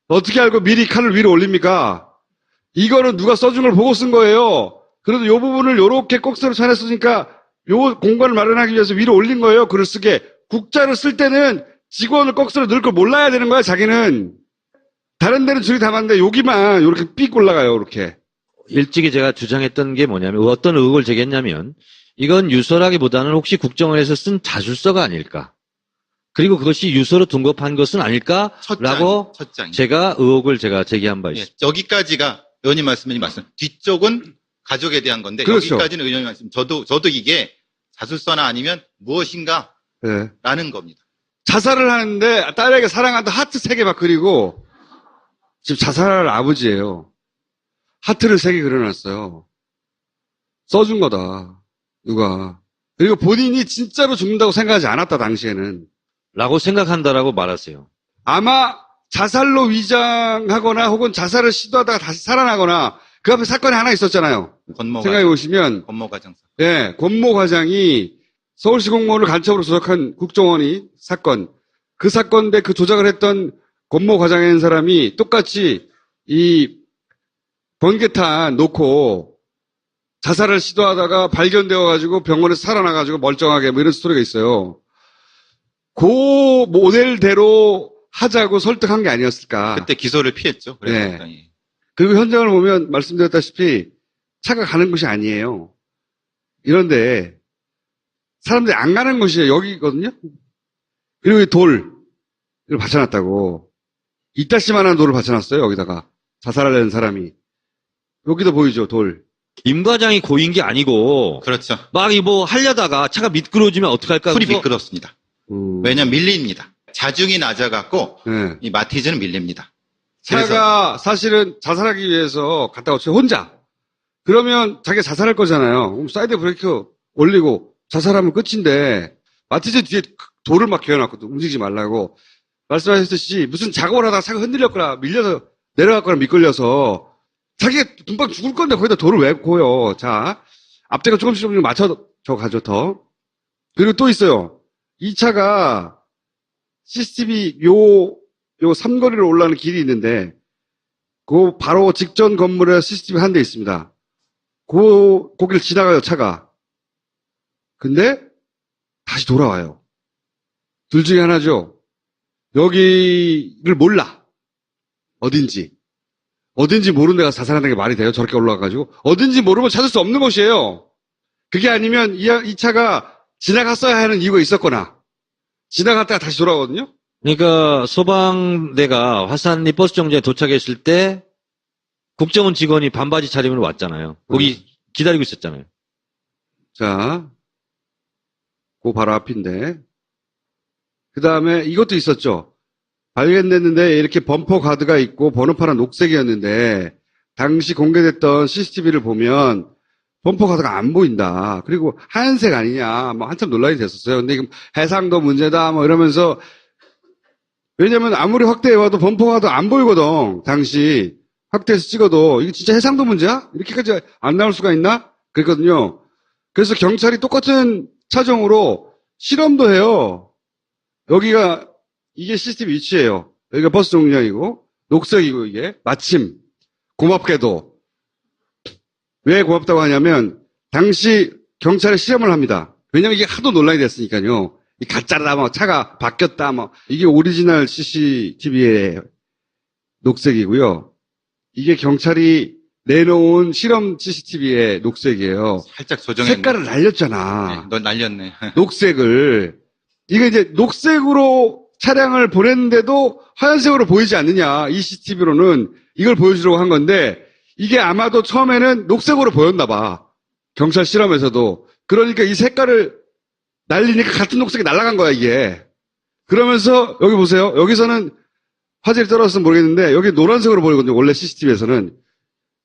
어떻게 알고 미리 칸을 위로 올립니까? 이거는 누가 써준 걸 보고 쓴 거예요. 그래도 요 부분을 요렇게 꺽쇠로 쳐냈으니까 요 공간을 마련하기 위해서 위로 올린 거예요, 글을 쓰게. 국자를 쓸 때는 직원을 꺽쇠로 넣을 걸 몰라야 되는 거야, 자기는. 다른 데는 줄이 다 맞는데 여기만 요렇게 삑 올라가요, 이렇게. 일찍이 제가 주장했던 게 뭐냐면 어떤 의혹을 제기했냐면 이건 유서라기보다는 혹시 국정원에서 쓴 자술서가 아닐까. 그리고 그것이 유서로 둔갑한 것은 아닐까라고 첫 장. 제가 의혹을 제가 제기한 바 있습니다. 여기까지가 의원님 말씀이 맞습니다. 뒤쪽은 가족에 대한 건데 그렇죠. 여기까지는 의원님 말씀. 저도 이게 자술서나 아니면 무엇인가라는 네. 겁니다. 자살을 하는데 딸에게 사랑한다 하트 3개 막 그리고 지금 자살할 아버지예요. 하트를 3개 그려놨어요. 써준 거다. 누가. 그리고 본인이 진짜로 죽는다고 생각하지 않았다 당시에는. 라고 생각한다라고 말하세요. 아마 자살로 위장하거나 혹은 자살을 시도하다가 다시 살아나거나 그 앞에 사건이 하나 있었잖아요. 생각해 보시면 권모 과정사. 예, 권모 과장이 서울시 공무원을 간첩으로 조작한 국정원이 사건, 그 사건인데 그 조작을 했던 권모 과장이라는 사람이 똑같이 이 번개탄 놓고 자살을 시도하다가 발견되어가지고 병원에서 살아나가지고 멀쩡하게 뭐 이런 스토리가 있어요. 그 모델대로 하자고 설득한 게 아니었을까. 그때 기소를 피했죠. 그래서 네. 그리고 현장을 보면 말씀드렸다시피 차가 가는 곳이 아니에요. 이런데 사람들이 안 가는 곳이 여기거든요. 그리고 이 돌을 받쳐놨다고. 이따시만한 돌을 받쳐놨어요. 여기다가 자살하려는 사람이. 여기도 보이죠, 돌. 임 과장이 고인 게 아니고 그렇죠. 막 뭐 하려다가 차가 미끄러지면 어떡할까? 풀이 그래서 미끄럽습니다. 왜냐면 밀립니다. 자중이 낮아갖고 네. 이 마티즈는 밀립니다. 차가 사실은 자살하기 위해서 갔다 왔어요. 혼자. 그러면 자기가 자살할 거잖아요. 그럼 사이드 브레이크 올리고 자살하면 끝인데 마티즈 뒤에 돌을 막 기어놨거든. 움직이지 말라고. 말씀하셨듯이 무슨 작업을 하다가 차가 흔들렸거나 밀려서 내려갔거나 미끌려서 자기가 금방 죽을 건데 거기다 돌을 왜 고요. 자, 앞뒤가 조금씩 맞춰서 가죠, 더. 그리고 또 있어요. 이 차가 CCTV 요 삼거리를 올라가는 길이 있는데 그 바로 직전 건물에 CCTV 한 대 있습니다. 거길 지나가요, 차가. 근데 다시 돌아와요. 둘 중에 하나죠. 여기를 몰라. 어딘지 모르는 데가 자살하는 게 말이 돼요? 저렇게 올라가가지고. 어딘지 모르면 찾을 수 없는 곳이에요. 그게 아니면 이 차가 지나갔어야 하는 이유가 있었거나 지나갔다가 다시 돌아오거든요. 그러니까 소방대가 화산리 버스 정류장에 도착했을 때 국정원 직원이 반바지 차림으로 왔잖아요. 거기 기다리고 있었잖아요. 자, 그 바로 앞인데. 그 다음에 이것도 있었죠. 발견됐는데 이렇게 범퍼 가드가 있고 번호판은 녹색이었는데 당시 공개됐던 CCTV를 보면 범퍼 가드가 안 보인다. 그리고 하얀색 아니냐. 뭐 한참 논란이 됐었어요. 근데 이거 해상도 문제다. 뭐 이러면서 왜냐면 아무리 확대해와도 범퍼 가드 안 보이거든. 당시 확대해서 찍어도 이게 진짜 해상도 문제야? 이렇게까지 안 나올 수가 있나? 그랬거든요. 그래서 경찰이 똑같은 차종으로 실험도 해요. 여기가 이게 CCTV 위치예요. 여기가 버스 정류장이고 녹색이고 이게 마침 고맙게도 왜 고맙다고 하냐면 당시 경찰에 실험을 합니다. 왜냐면 이게 하도 논란이 됐으니까요. 이 가짜다 뭐 차가 바뀌었다 뭐 이게 오리지널 CCTV의 녹색이고요. 이게 경찰이 내놓은 실험 CCTV의 녹색이에요. 살짝 조정했네. 색깔을 날렸잖아. 네, 넌 날렸네. 녹색을. 이게 이제 녹색으로 차량을 보냈는데도 하얀색으로 보이지 않느냐. 이 CCTV로는 이걸 보여주려고 한 건데 이게 아마도 처음에는 녹색으로 보였나 봐. 경찰 실험에서도. 그러니까 이 색깔을 날리니까 같은 녹색이 날아간 거야 이게. 그러면서 여기 보세요. 여기서는 화질이 떨어져서 모르겠는데 여기 노란색으로 보이거든요. 원래 CCTV에서는.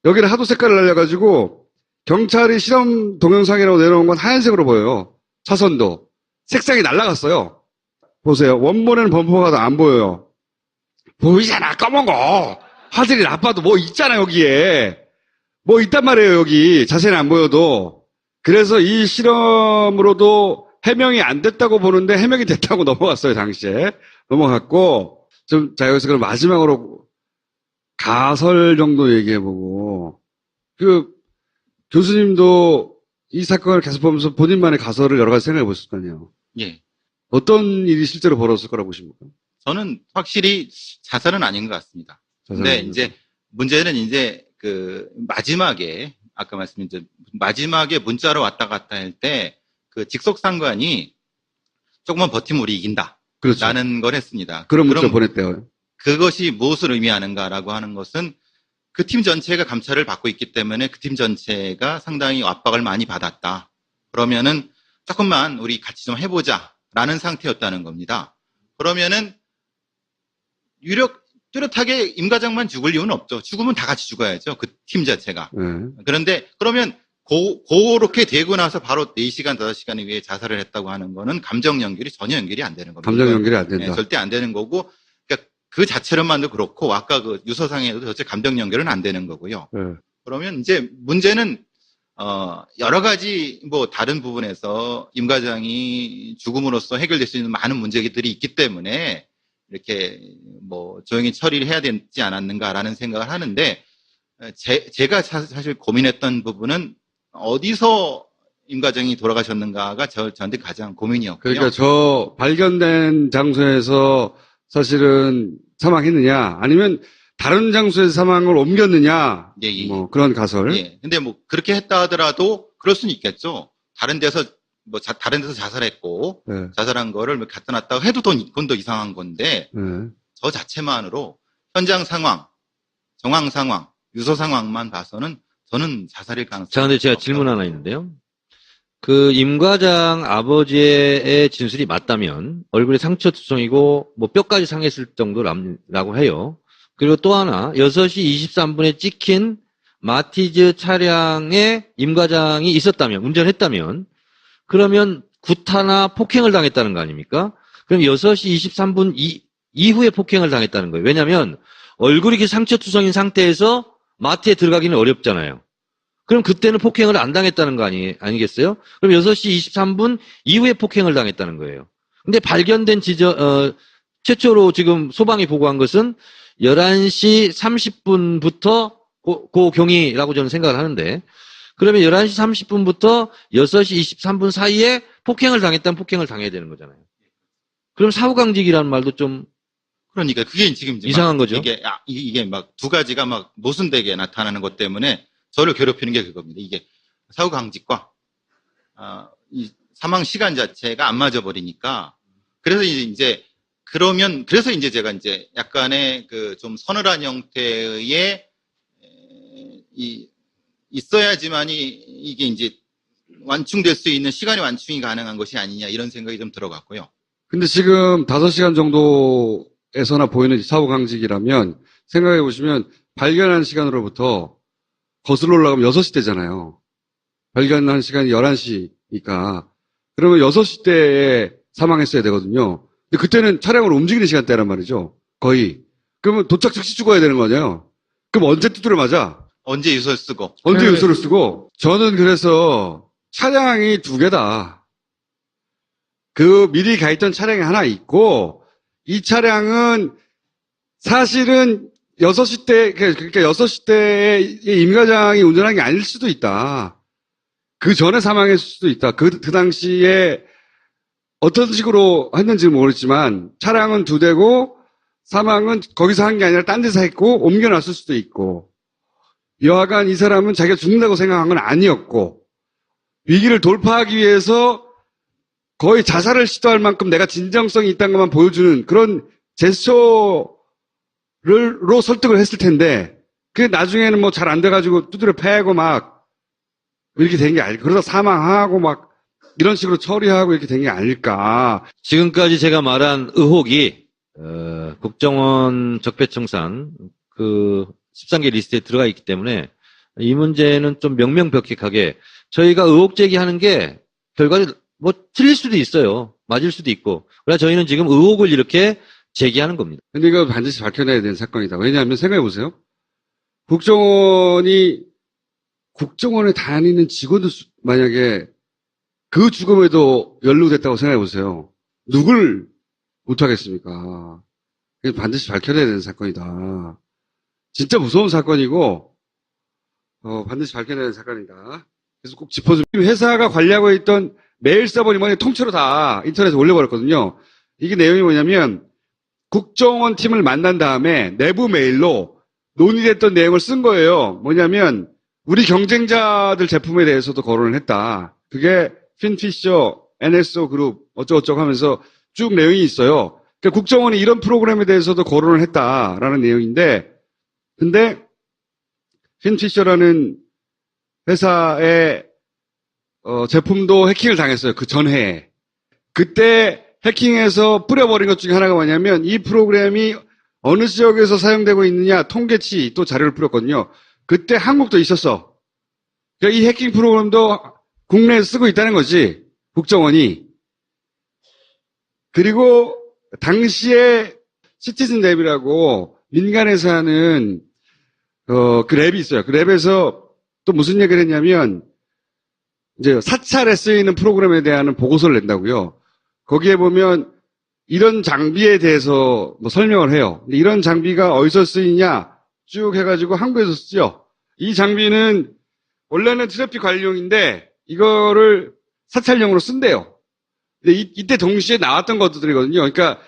여기를 하도 색깔을 날려가지고 경찰이 실험 동영상이라고 내놓은 건 하얀색으로 보여요. 차선도. 색상이 날아갔어요. 보세요. 원본에는 범퍼가 안 보여요. 보이잖아. 검은 거. 화질이 나빠도 뭐 있잖아 여기에. 뭐 있단 말이에요 여기. 자세히 안 보여도. 그래서 이 실험으로도 해명이 안 됐다고 보는데 해명이 됐다고 넘어갔어요 당시에. 넘어갔고 자 여기서 그럼 마지막으로 가설 정도 얘기해보고 그 교수님도 이 사건을 계속 보면서 본인만의 가설을 여러 가지 생각해 보실 거 아니에요. 예. 어떤 일이 실제로 벌어졌을 거라고 보십니까? 저는 확실히 자살은 아닌 것 같습니다. 근데 이제 문제는 이제 그 마지막에 아까 말씀드린 마지막에 문자로 왔다 갔다 할 때 그 직속상관이 조금만 버티면 우리 이긴다. 그렇죠. 라는 걸 했습니다. 그런 문자 보냈대요. 그것이 무엇을 의미하는가라고 하는 것은 그 팀 전체가 감찰을 받고 있기 때문에 그 팀 전체가 상당히 압박을 많이 받았다. 그러면은 조금만 우리 같이 좀 해보자라는 상태였다는 겁니다. 그러면은 뚜렷하게 임 과장만 죽을 이유는 없죠. 죽으면 다 같이 죽어야죠. 그 팀 자체가. 네. 그런데 그러면 그렇게 되고 나서 바로 4시간, 5시간 이후에 자살을 했다고 하는 거는 감정 연결이 전혀 연결이 안 되는 겁니다. 감정 연결이 안 된다. 네, 절대 안 되는 거고, 그러니까 그 자체로만도 그렇고, 아까 그 유서상에도 절대 감정 연결은 안 되는 거고요. 네. 그러면 이제 문제는, 여러 가지 뭐 다른 부분에서 임 과장이 죽음으로써 해결될 수 있는 많은 문제들이 있기 때문에 이렇게 뭐 조용히 처리를 해야 되지 않았는가라는 생각을 하는데, 제가 사실 고민했던 부분은 어디서 임 과장이 돌아가셨는가가 저한테 가장 고민이었고요. 그러니까 저 발견된 장소에서 사실은 사망했느냐, 아니면 다른 장소에서 사망을 옮겼느냐, 예, 예. 뭐 그런 가설. 예. 근데 뭐 그렇게 했다 하더라도 그럴 수는 있겠죠. 다른 데서 자살했고 네. 자살한 거를 뭐 갖다 놨다고 해도 그건 더 이상한 건데 네. 저 자체만으로 현장 상황, 정황 상황, 유서 상황만 봐서는 저는 자살일 가능성이 자, 근데 제가 없다고 질문 하나 있는데요. 그 임 과장 아버지의 진술이 맞다면 얼굴에 상처 투성이고 뭐 뼈까지 상했을 정도라고 해요. 그리고 또 하나 6시 23분에 찍힌 마티즈 차량에 임 과장이 있었다면, 운전했다면 그러면 구타나 폭행을 당했다는 거 아닙니까? 그럼 6시 23분 이후에 폭행을 당했다는 거예요. 왜냐하면 얼굴이 이렇게 상처 투성인 상태에서 마트에 들어가기는 어렵잖아요. 그럼 그때는 폭행을 안 당했다는 거 아니겠어요? 그럼 6시 23분 이후에 폭행을 당했다는 거예요. 근데 발견된 최초로 지금 소방이 보고한 것은 11시 30분부터 그 경위라고 저는 생각을 하는데, 그러면 11시 30분부터 6시 23분 사이에 폭행을 당했다면 폭행을 당해야 되는 거잖아요. 그럼 사후강직이라는 말도 좀 그러니까 그게 지금 이제 이상한 거죠. 이게 막 두 가지가 막 모순되게 나타나는 것 때문에 저를 괴롭히는 게 그겁니다. 이게 사후강직과 이 사망 시간 자체가 안 맞아 버리니까, 그래서 이제 그래서 이제 제가 이제 약간의 그 좀 서늘한 형태의 있어야지만이 이게 이제 완충될 수 있는 시간이 완충이 가능한 것이 아니냐 이런 생각이 좀 들어갔고요. 근데 지금 5시간 정도에서나 보이는 사후강직이라면 생각해 보시면 발견한 시간으로부터 거슬러 올라가면 6시대잖아요. 발견한 시간이 11시니까. 그러면 6시대에 사망했어야 되거든요. 근데 그때는 차량으로 움직이는 시간대란 말이죠. 거의. 그러면 도착 즉시 죽어야 되는 거냐. 그럼 언제 두드려 맞아? 언제 유서를 쓰고. 언제 유서를 쓰고? 저는 그래서 차량이 2개다. 그 미리 가 있던 차량이 하나 있고, 이 차량은 사실은 6시 때, 그러니까 6시 때에 임 과장이 운전한 게 아닐 수도 있다. 그 전에 사망했을 수도 있다. 그 당시에 어떤 식으로 했는지는 모르겠지만, 차량은 2대고, 사망은 거기서 한 게 아니라 딴 데서 했고, 옮겨놨을 수도 있고, 여하간 이 사람은 자기가 죽는다고 생각한 건 아니었고, 위기를 돌파하기 위해서 거의 자살을 시도할 만큼 내가 진정성이 있다는 것만 보여주는 그런 제스처로 설득을 했을 텐데, 그게 나중에는 뭐 잘 안 돼가지고 두드려 패고 막 이렇게 된 게 아닐까. 그러다 사망하고 막 이런 식으로 처리하고 이렇게 된 게 아닐까. 지금까지 제가 말한 의혹이 국정원 적폐청산 그 13개 리스트에 들어가 있기 때문에 이 문제는 좀 명명백백하게 저희가 의혹 제기하는 게 결과를 뭐 틀릴 수도 있어요. 맞을 수도 있고. 그래서 저희는 지금 의혹을 이렇게 제기하는 겁니다. 근데 이거 반드시 밝혀내야 되는 사건이다. 왜냐하면 생각해 보세요. 국정원에 다니는 직원도 만약에 그 죽음에도 연루됐다고 생각해 보세요. 누굴 못하겠습니까? 반드시 밝혀내야 되는 사건이다. 진짜 무서운 사건이고, 반드시 밝혀내야 되는 사건이다. 그래서 꼭 짚어주면, 회사가 관리하고 있던 메일 서버니 뭐니 통째로 다 인터넷에 올려버렸거든요. 이게 내용이 뭐냐면, 국정원 팀을 만난 다음에 내부 메일로 논의됐던 내용을 쓴 거예요. 뭐냐면, 우리 경쟁자들 제품에 대해서도 거론을 했다. 그게 핀피셔, NSO 그룹, 어쩌고저쩌고 하면서 쭉 내용이 있어요. 그러니까 국정원이 이런 프로그램에 대해서도 거론을 했다라는 내용인데, 근데 핀피셔라는 회사의 제품도 해킹을 당했어요. 그 전해에. 그때 해킹해서 뿌려버린 것 중에 하나가 뭐냐면 이 프로그램이 어느 지역에서 사용되고 있느냐 통계치 또 자료를 뿌렸거든요. 그때 한국도 있었어. 그러니까 이 해킹 프로그램도 국내에 쓰고 있다는 거지. 국정원이. 그리고 당시에 시티즌 랩이라고 민간에서 하는 그 랩이 있어요. 그 랩에서 또 무슨 얘기를 했냐면 이제 사찰에 쓰이는 프로그램에 대한 보고서를 낸다고요. 거기에 보면 이런 장비에 대해서 뭐 설명을 해요. 근데 이런 장비가 어디서 쓰이냐 쭉 해가지고 한국에서 쓰죠. 이 장비는 원래는 트래픽 관리용인데 이거를 사찰용으로 쓴대요. 근데 이때 동시에 나왔던 것들이거든요. 그러니까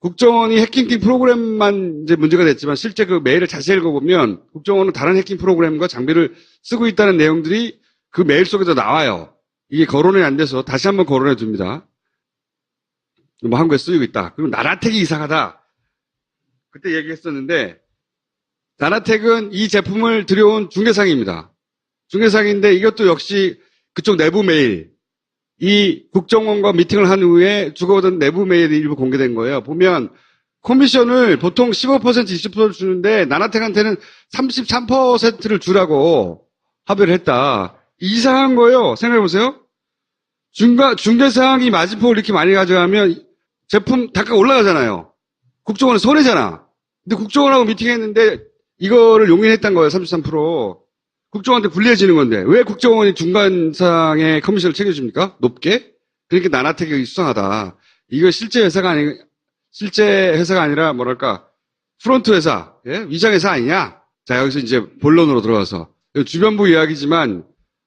국정원이 해킹팀 프로그램만 이제 문제가 됐지만 실제 그 메일을 자세히 읽어보면 국정원은 다른 해킹 프로그램과 장비를 쓰고 있다는 내용들이 그 메일 속에서 나와요. 이게 거론이 안 돼서 다시 한번 거론해 둡니다. 뭐 한국에 쓰이고 있다. 그리고 나라텍이 이상하다. 그때 얘기했었는데 나라텍은 이 제품을 들여온 중개상입니다. 중개상인데 이것도 역시 그쪽 내부 메일 이 국정원과 미팅을 한 후에 주고받은 내부 메일이 일부 공개된 거예요. 보면 커미션을 보통 15% 20% 주는데 나나텍한테는 33%를 주라고 합의를 했다. 이상한 거예요. 생각해보세요. 중개상이 마진폭을 이렇게 많이 가져가면 제품 단가가 올라가잖아요. 국정원은 손해잖아. 근데 국정원하고 미팅했는데 이거를 용인했단 거예요. 33%. 국정원한테 불리해지는 건데 왜 국정원이 중간상의 커미션을 챙겨줍니까? 높게? 그러니까 나나텍이 수상하다. 이거 실제 회사가 아니라 뭐랄까 프론트 회사, 예? 위장 회사 아니냐? 자 여기서 이제 본론으로 들어가서 주변부 이야기지만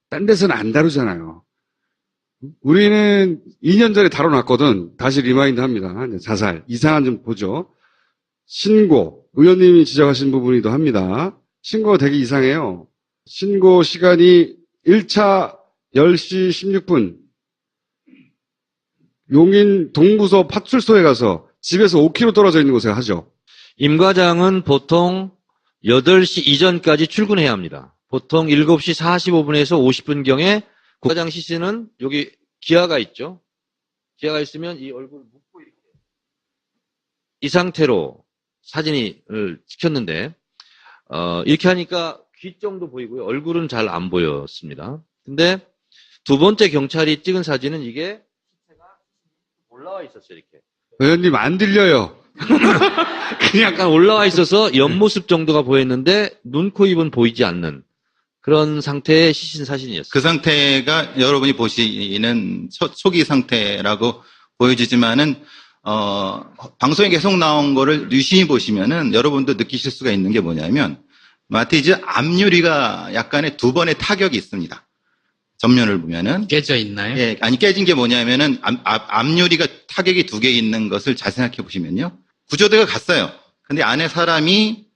딴 데서는 안 다루잖아요. 우리는 2년 전에 다뤄놨거든. 다시 리마인드 합니다. 자살 이상한 좀 보죠. 신고 의원님이 지적하신 부분이기도 합니다. 신고가 되게 이상해요. 신고 시간이 1차 10시 16분 용인 동부서 파출소에 가서 집에서 5km 떨어져 있는 곳에 하죠. 임 과장은 보통 8시 이전까지 출근해야 합니다. 보통 7시 45분에서 50분경에 과장 CC는 여기 기아가 있죠. 기아가 있으면 이 얼굴을 묶고 이 상태로 사진을 찍혔는데 이렇게 하니까 귀 정도 보이고요. 얼굴은 잘 안 보였습니다. 근데 두 번째 경찰이 찍은 사진은 이게 시체가 올라와 있었어요. 이렇게. 의원님 안 들려요. 그냥 약간 올라와 있어서 옆모습 정도가 보였는데 눈, 코, 입은 보이지 않는 그런 상태의 시신 사진이었어요. 그 상태가 여러분이 보시는 초기 상태라고 보여지지만은 방송에 계속 나온 거를 유심히 보시면은 여러분도 느끼실 수가 있는 게 뭐냐면 마티즈 앞유리가 약간의 두 번의 타격이 있습니다. 전면을 보면은 깨져 있나요? 예, 아니 깨진 게 뭐냐면은 앞유리가 타격이 두 개 있는 것을 잘 생각해 보시면요. 구조대가 갔어요. 근데 안에 사람이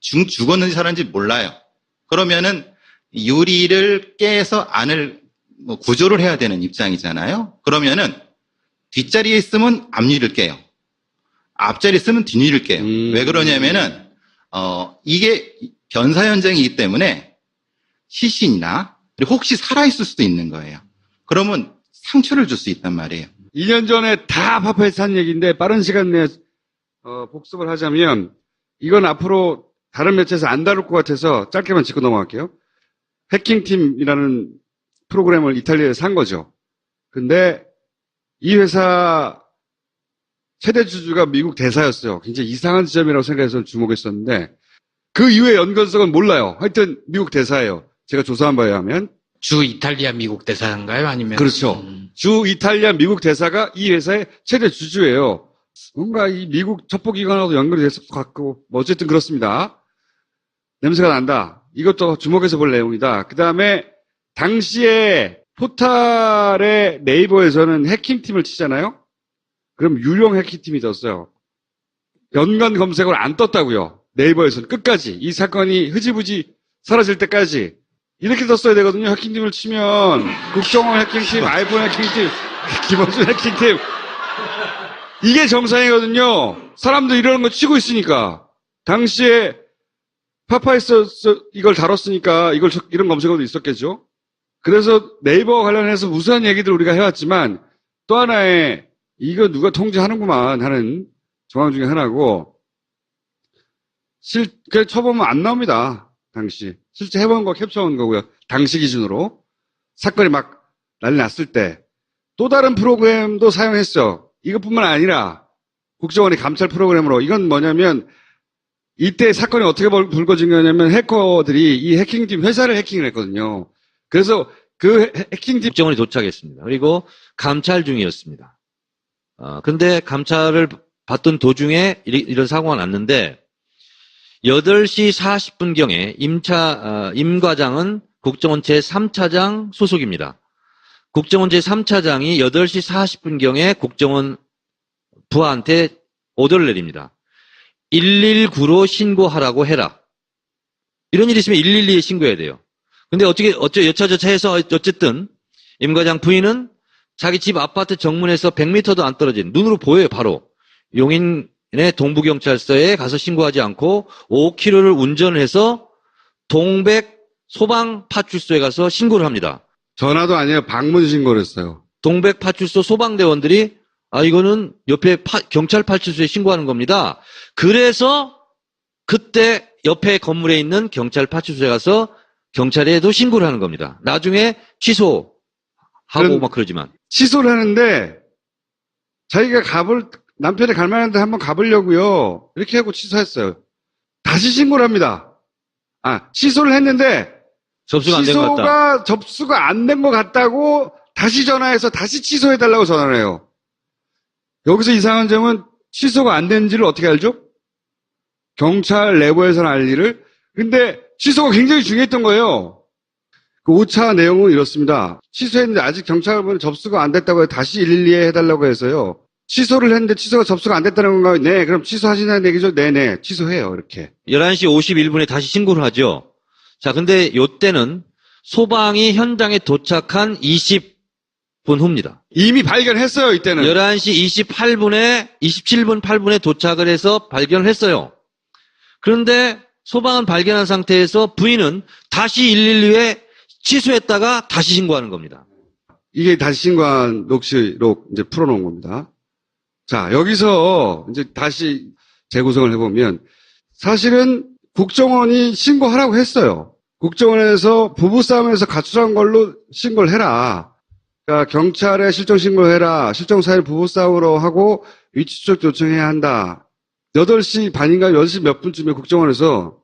죽었는지 살았는지 몰라요. 그러면은 유리를 깨서 안을 뭐 구조를 해야 되는 입장이잖아요. 그러면은 뒷자리에 있으면 앞유리를 깨요. 앞자리에 있으면 뒷유리를 깨요. 왜 그러냐면은 이게 변사 현장이기 때문에 시신이나 그리고 혹시 살아있을 수도 있는 거예요. 그러면 상처를 줄 수 있단 말이에요. 2년 전에 다 파파에서 한 얘기인데 빠른 시간 내에 복습을 하자면 이건 앞으로 다른 매체에서 안 다룰 것 같아서 짧게만 짚고 넘어갈게요. 해킹팀이라는 프로그램을 이탈리아에서 산 거죠. 근데 이 회사 최대 주주가 미국 대사였어요. 굉장히 이상한 지점이라고 생각해서 주목했었는데 그 이후의 연관성은 몰라요. 하여튼 미국 대사예요. 제가 조사한 바에 하면. 주 이탈리아 미국 대사인가요? 아니면 그렇죠. 주 이탈리아 미국 대사가 이 회사의 최대 주주예요. 뭔가 이 미국 첩보기관하고 연결이 됐을 것 같고 뭐 어쨌든 그렇습니다. 냄새가 난다. 이것도 주목해서 볼 내용이다. 그 다음에 당시에 포탈의 네이버에서는 해킹팀을 치잖아요. 그럼 유령 해킹팀이 떴어요. 연관 검색어를 안 떴다고요. 네이버에서는 끝까지 이 사건이 흐지부지 사라질 때까지 이렇게 떴어야 되거든요. 해킹팀을 치면 국정원 해킹팀, 아이폰 해킹팀, 김원준 해킹팀 이게 정상이거든요. 사람들 이러는 거 치고 있으니까 당시에 파파이스 이걸 다뤘으니까 이런 검색어도 있었겠죠. 그래서 네이버 관련해서 우수한 얘기들 우리가 해왔지만 또 하나의 이거 누가 통제하는구만 하는 정황 중에 하나고 그냥 쳐보면 안 나옵니다. 당시 실제 해본 거 캡처한 거고요. 당시 기준으로 사건이 막 난리 났을 때 또 다른 프로그램도 사용했어. 이것뿐만 아니라 국정원의 감찰 프로그램으로 이건 뭐냐면 이때 사건이 어떻게 불거진 거냐면 해커들이 이 해킹팀 회사를 해킹을 했거든요. 그래서 그 해킹팀 국정원이 도착했습니다. 그리고 감찰 중이었습니다. 근데 감찰을 받던 도중에 이런 사고가 났는데 8시 40분경에 임 과장은 국정원 제3차장 소속입니다. 국정원 제3차장이 8시 40분경에 국정원 부하한테 오더를 내립니다. 119로 신고하라고 해라. 이런 일이 있으면 112에 신고해야 돼요. 근데 여차저차 해서 어쨌든 임 과장 부인은 자기 집 아파트 정문에서 100m도 안 떨어진 눈으로 보여요. 바로 용인의 동부경찰서에 가서 신고하지 않고 5km를 운전을 해서 동백 소방파출소에 가서 신고를 합니다. 전화도 아니에요. 방문 신고를 했어요. 동백파출소 소방대원들이 이거는 옆에 경찰 파출소에 신고하는 겁니다. 그래서 그때 옆에 건물에 있는 경찰 파출소에 가서 경찰에도 신고를 하는 겁니다. 나중에 취소하고 막 그러지만. 취소를 하는데 자기가 남편이 갈 만한데 한번 가보려고요. 이렇게 하고 취소했어요. 다시 신고를 합니다. 취소를 했는데 접수가 안 된 것 같다. 접수가 안 된 것 같다고 다시 전화해서 다시 취소해달라고 전화를 해요. 여기서 이상한 점은 취소가 안 된지를 어떻게 알죠? 경찰 내부에서는 알 일을. 근데 취소가 굉장히 중요했던 거예요. 그 5차 내용은 이렇습니다. 취소했는데 아직 경찰분 접수가 안 됐다고 해서 다시 112에 해달라고 해서요. 취소를 했는데 접수가 안 됐다는 건가요? 네, 그럼 취소하신다는 얘기죠? 네네, 취소해요. 이렇게. 11시 51분에 다시 신고를 하죠. 자, 근데 요때는 소방이 현장에 도착한 20분 후입니다. 이미 발견했어요, 이때는. 11시 27분 8분에 도착을 해서 발견을 했어요. 그런데 소방은 발견한 상태에서 부인은 다시 112에 취소했다가 다시 신고하는 겁니다. 이게 다시 신고한 녹취록 이제 풀어놓은 겁니다. 자, 여기서 이제 다시 재구성을 해보면 사실은 국정원이 신고하라고 했어요. 국정원에서 부부싸움에서 가출한 걸로 신고를 해라. 그러니까 경찰에 실종 신고해라. 실종 사실 부부싸움으로 하고 위치 추적 요청해야 한다. 8시 반인가 8시 몇 분쯤에 국정원에서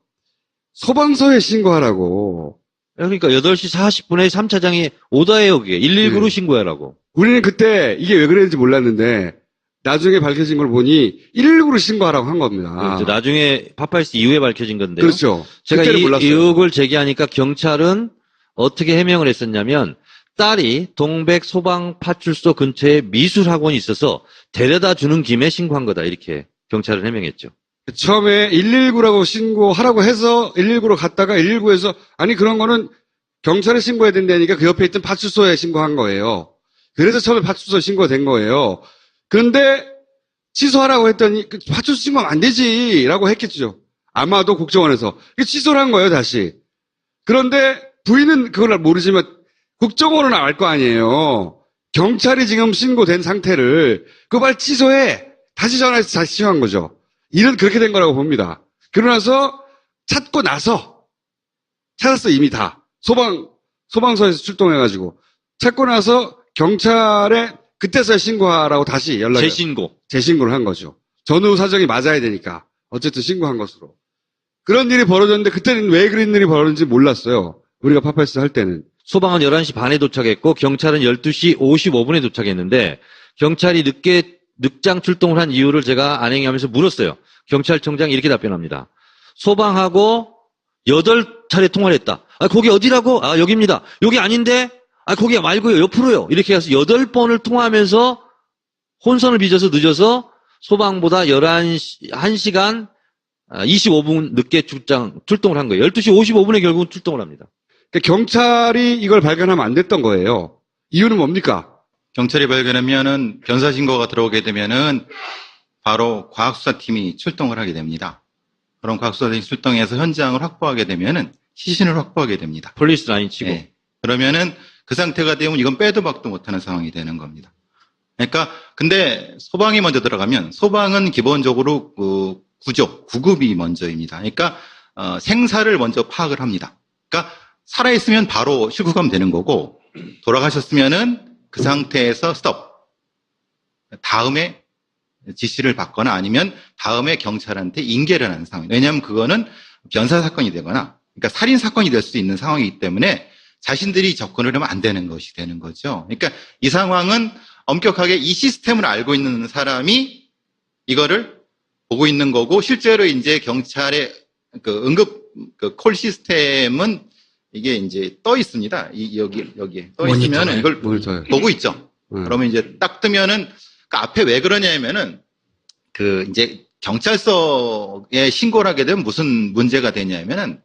소방서에 신고하라고. 그러니까 8시 40분에 3차장이 오더예요, 그게. 119로 네. 신고하라고. 우리는 그때 이게 왜 그랬는지 몰랐는데 나중에 밝혀진 걸 보니 119로 신고하라고 한 겁니다. 그렇죠. 나중에 파파이스 이후에 밝혀진 건데요. 그렇죠. 제가 그때는 이 몰랐어요. 의혹을 제기하니까 경찰은 어떻게 해명을 했었냐면 딸이 동백 소방파출소 근처에 미술학원이 있어서 데려다 주는 김에 신고한 거다. 이렇게 경찰은 해명했죠. 처음에 119라고 신고하라고 해서 119로 갔다가 119에서 아니 그런 거는 경찰에 신고해야 된다니까 그 옆에 있던 파출소에 신고한 거예요. 그래서 처음에 파출소에 신고가 된 거예요. 그런데 취소하라고 했더니 파출소 신고하면 안 되지라고 했겠죠. 아마도 국정원에서. 취소를 한 거예요, 다시. 그런데 부인은 그걸 모르지만 국정원은 알 거 아니에요. 경찰이 지금 신고된 상태를 그거 빨리 취소해. 다시 전화해서 다시 신고한 거죠. 일은 그렇게 된 거라고 봅니다. 그러고 나서 찾았어 이미 다. 소방서에서 출동해가지고 찾고 나서 경찰에 그때서야 신고하라고 다시 재신고를 한 거죠. 전후 사정이 맞아야 되니까 어쨌든 신고한 것으로. 그런 일이 벌어졌는데 그때는 왜 그런 일이 벌어졌는지 몰랐어요. 우리가 파파이스 할 때는. 소방은 11시 반에 도착했고 경찰은 12시 55분에 도착했는데 경찰이 늦장 출동을 한 이유를 제가 안행하면서 물었어요. 경찰청장이 이렇게 답변합니다. 소방하고 8차례 통화를 했다. 거기 어디라고? 여기입니다. 여기 아닌데? 거기 말고요. 옆으로요. 이렇게 해서 8번을 통화하면서 혼선을 빚어서 늦어서 소방보다 1시간 25분 늦게 출동을 한 거예요. 12시 55분에 결국은 출동을 합니다. 그러니까 경찰이 이걸 발견하면 안 됐던 거예요. 이유는 뭡니까? 경찰이 발견하면은 변사 신고가 들어오게 되면은 바로 과학수사팀이 출동을 하게 됩니다. 그런 과학수사단이 출동해서 현장을 확보하게 되면은 시신을 확보하게 됩니다. 폴리스 라인 치고. 예. 그러면은 그 상태가 되면 이건 빼도 박도 못하는 상황이 되는 겁니다. 그러니까 근데 소방이 먼저 들어가면 소방은 기본적으로 그 구급이 먼저입니다. 그러니까 생사를 먼저 파악을 합니다. 그러니까 살아있으면 바로 실구가면 되는 거고 돌아가셨으면은 그 상태에서 스톱. 다음에 지시를 받거나 아니면 다음에 경찰한테 인계를 하는 상황. 왜냐하면 그거는 변사 사건이 되거나 그러니까 살인 사건이 될 수 있는 상황이기 때문에 자신들이 접근을 하면 안 되는 것이 되는 거죠. 그러니까 이 상황은 엄격하게 이 시스템을 알고 있는 사람이 이거를 보고 있는 거고 실제로 이제 경찰의 그 응급 그 콜 시스템은 이게 이제 떠 있습니다. 여기에 떠 있으면 모니터에. 이걸 모니터에. 보고 있죠. 그러면 이제 딱 뜨면은 그 앞에 왜 그러냐면은 그 이제 경찰서에 신고를 하게 되면 무슨 문제가 되냐면은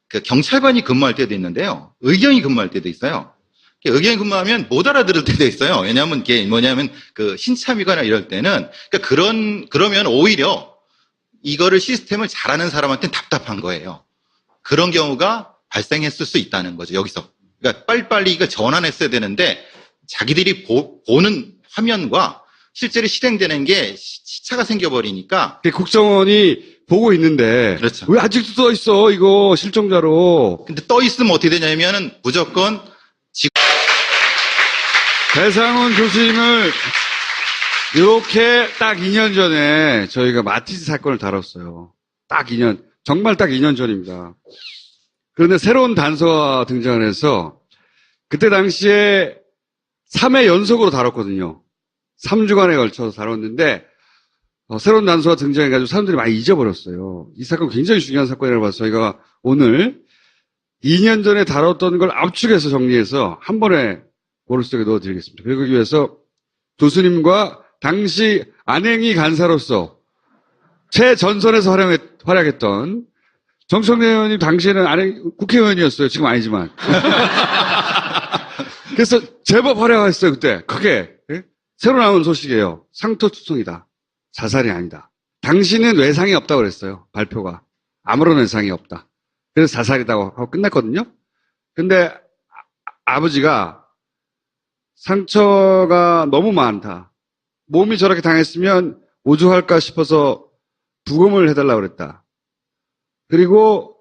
그 경찰관이 근무할 때도 있는데요. 의경이 근무할 때도 있어요. 의경이 근무하면 못 알아들을 때도 있어요. 왜냐하면 이게 뭐냐면 그 신참이거나 이럴 때는 그러니까 그러면 오히려 이거를 시스템을 잘하는 사람한테는 답답한 거예요. 그런 경우가 발생했을 수 있다는 거죠. 여기서. 그러니까 빨리빨리 이걸 전환했어야 되는데 자기들이 보는 화면과 실제로 실행되는 게 시차가 생겨버리니까 국정원이 보고 있는데 그렇죠. 왜 아직도 써 있어 이거 실종자로. 근데 떠 있으면 어떻게 되냐면은 무조건 배상훈 교수님을 이렇게 딱 2년 전에 저희가 마티즈 사건을 다뤘어요. 딱 2년, 정말 딱 2년 전입니다. 그런데 새로운 단서가 등장을 해서 그때 당시에 3회 연속으로 다뤘거든요. 3주간에 걸쳐서 다뤘는데 새로운 단서가 등장해가지고 사람들이 많이 잊어버렸어요. 이 사건 굉장히 중요한 사건이라고 봐서 저희가 오늘 2년 전에 다뤘던 걸 압축해서 정리해서 한 번에 머릿속에 넣어드리겠습니다. 그러기 위해서 교수님과 당시 안행위 간사로서 최전선에서 활약했던 정청래 의원님 당시에는 국회의원이었어요. 지금 아니지만. 그래서 제법 활약했어요. 그때 크게. 새로 나온 소식이에요. 상토투성이다. 자살이 아니다. 당시는 외상이 없다고 그랬어요. 발표가. 아무런 외상이 없다. 그래서 자살이라고 하고 끝냈거든요. 근데 아버지가 상처가 너무 많다. 몸이 저렇게 당했으면 오죽할까 싶어서 부검을 해달라고 그랬다. 그리고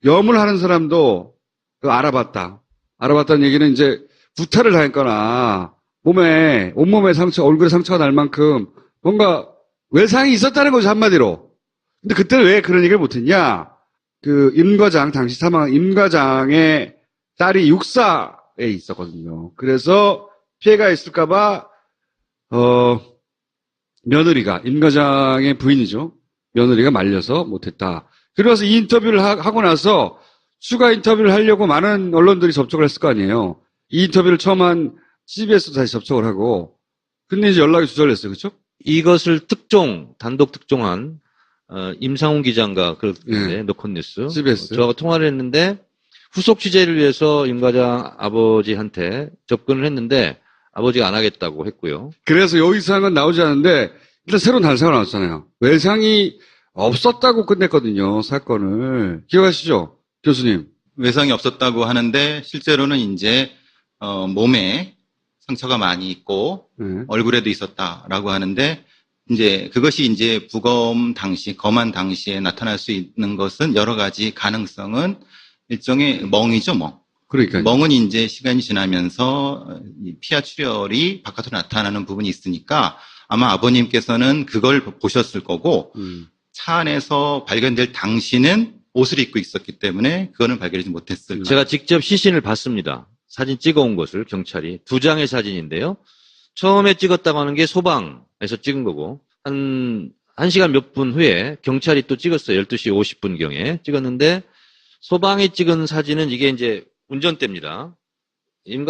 염을 하는 사람도 알아봤다. 알아봤다는 얘기는 이제 구타를 당했거나 온몸에 상처, 얼굴에 상처가 날 만큼 뭔가 외상이 있었다는 거죠, 한마디로. 근데 그때는 왜 그런 얘기를 못했냐? 그 임과장, 당시 사망한 임과장의 딸이 육사에 있었거든요. 그래서 피해가 있을까봐, 며느리가, 임과장의 부인이죠. 며느리가 말려서 못했다. 그래서 이 인터뷰를 하고 나서 추가 인터뷰를 하려고 많은 언론들이 접촉을 했을 거 아니에요. 이 인터뷰를 처음 한 CBS도 다시 접촉을 하고, 근데 이제 연락이 두절됐어요. 그렇죠? 이것을 단독 특종한 임상훈 기자인가 그런데 노컷뉴스 CBS. 저하고 통화를 했는데 후속 취재를 위해서 임 과장 아버지한테 접근을 했는데 아버지가 안 하겠다고 했고요. 그래서 여기서는 나오지 않는데 일단 새로운 단서가 나왔잖아요. 외상이 없었다고 끝냈거든요. 사건을. 기억하시죠? 교수님. 외상이 없었다고 하는데 실제로는 이제 몸에 상처가 많이 있고 네. 얼굴에도 있었다라고 하는데 이제 그것이 이제 검안 당시에 나타날 수 있는 것은 여러 가지 가능성은 일종의 멍이죠, 멍. 그러니까요. 멍은 이제 시간이 지나면서 이 피하 출혈이 바깥으로 나타나는 부분이 있으니까 아마 아버님께서는 그걸 보셨을 거고 차 안에서 발견될 당시는 옷을 입고 있었기 때문에 그거는 발견하지 못했을 제가 직접 시신을 봤습니다. 사진 찍어온 것을 경찰이 2장의 사진인데요. 처음에 찍었다고 하는 게 소방에서 찍은 거고 한 1시간 몇 분 후에 경찰이 또 찍었어요. 12시 50분경에 찍었는데 소방이 찍은 사진은 이게 이제 운전대입니다.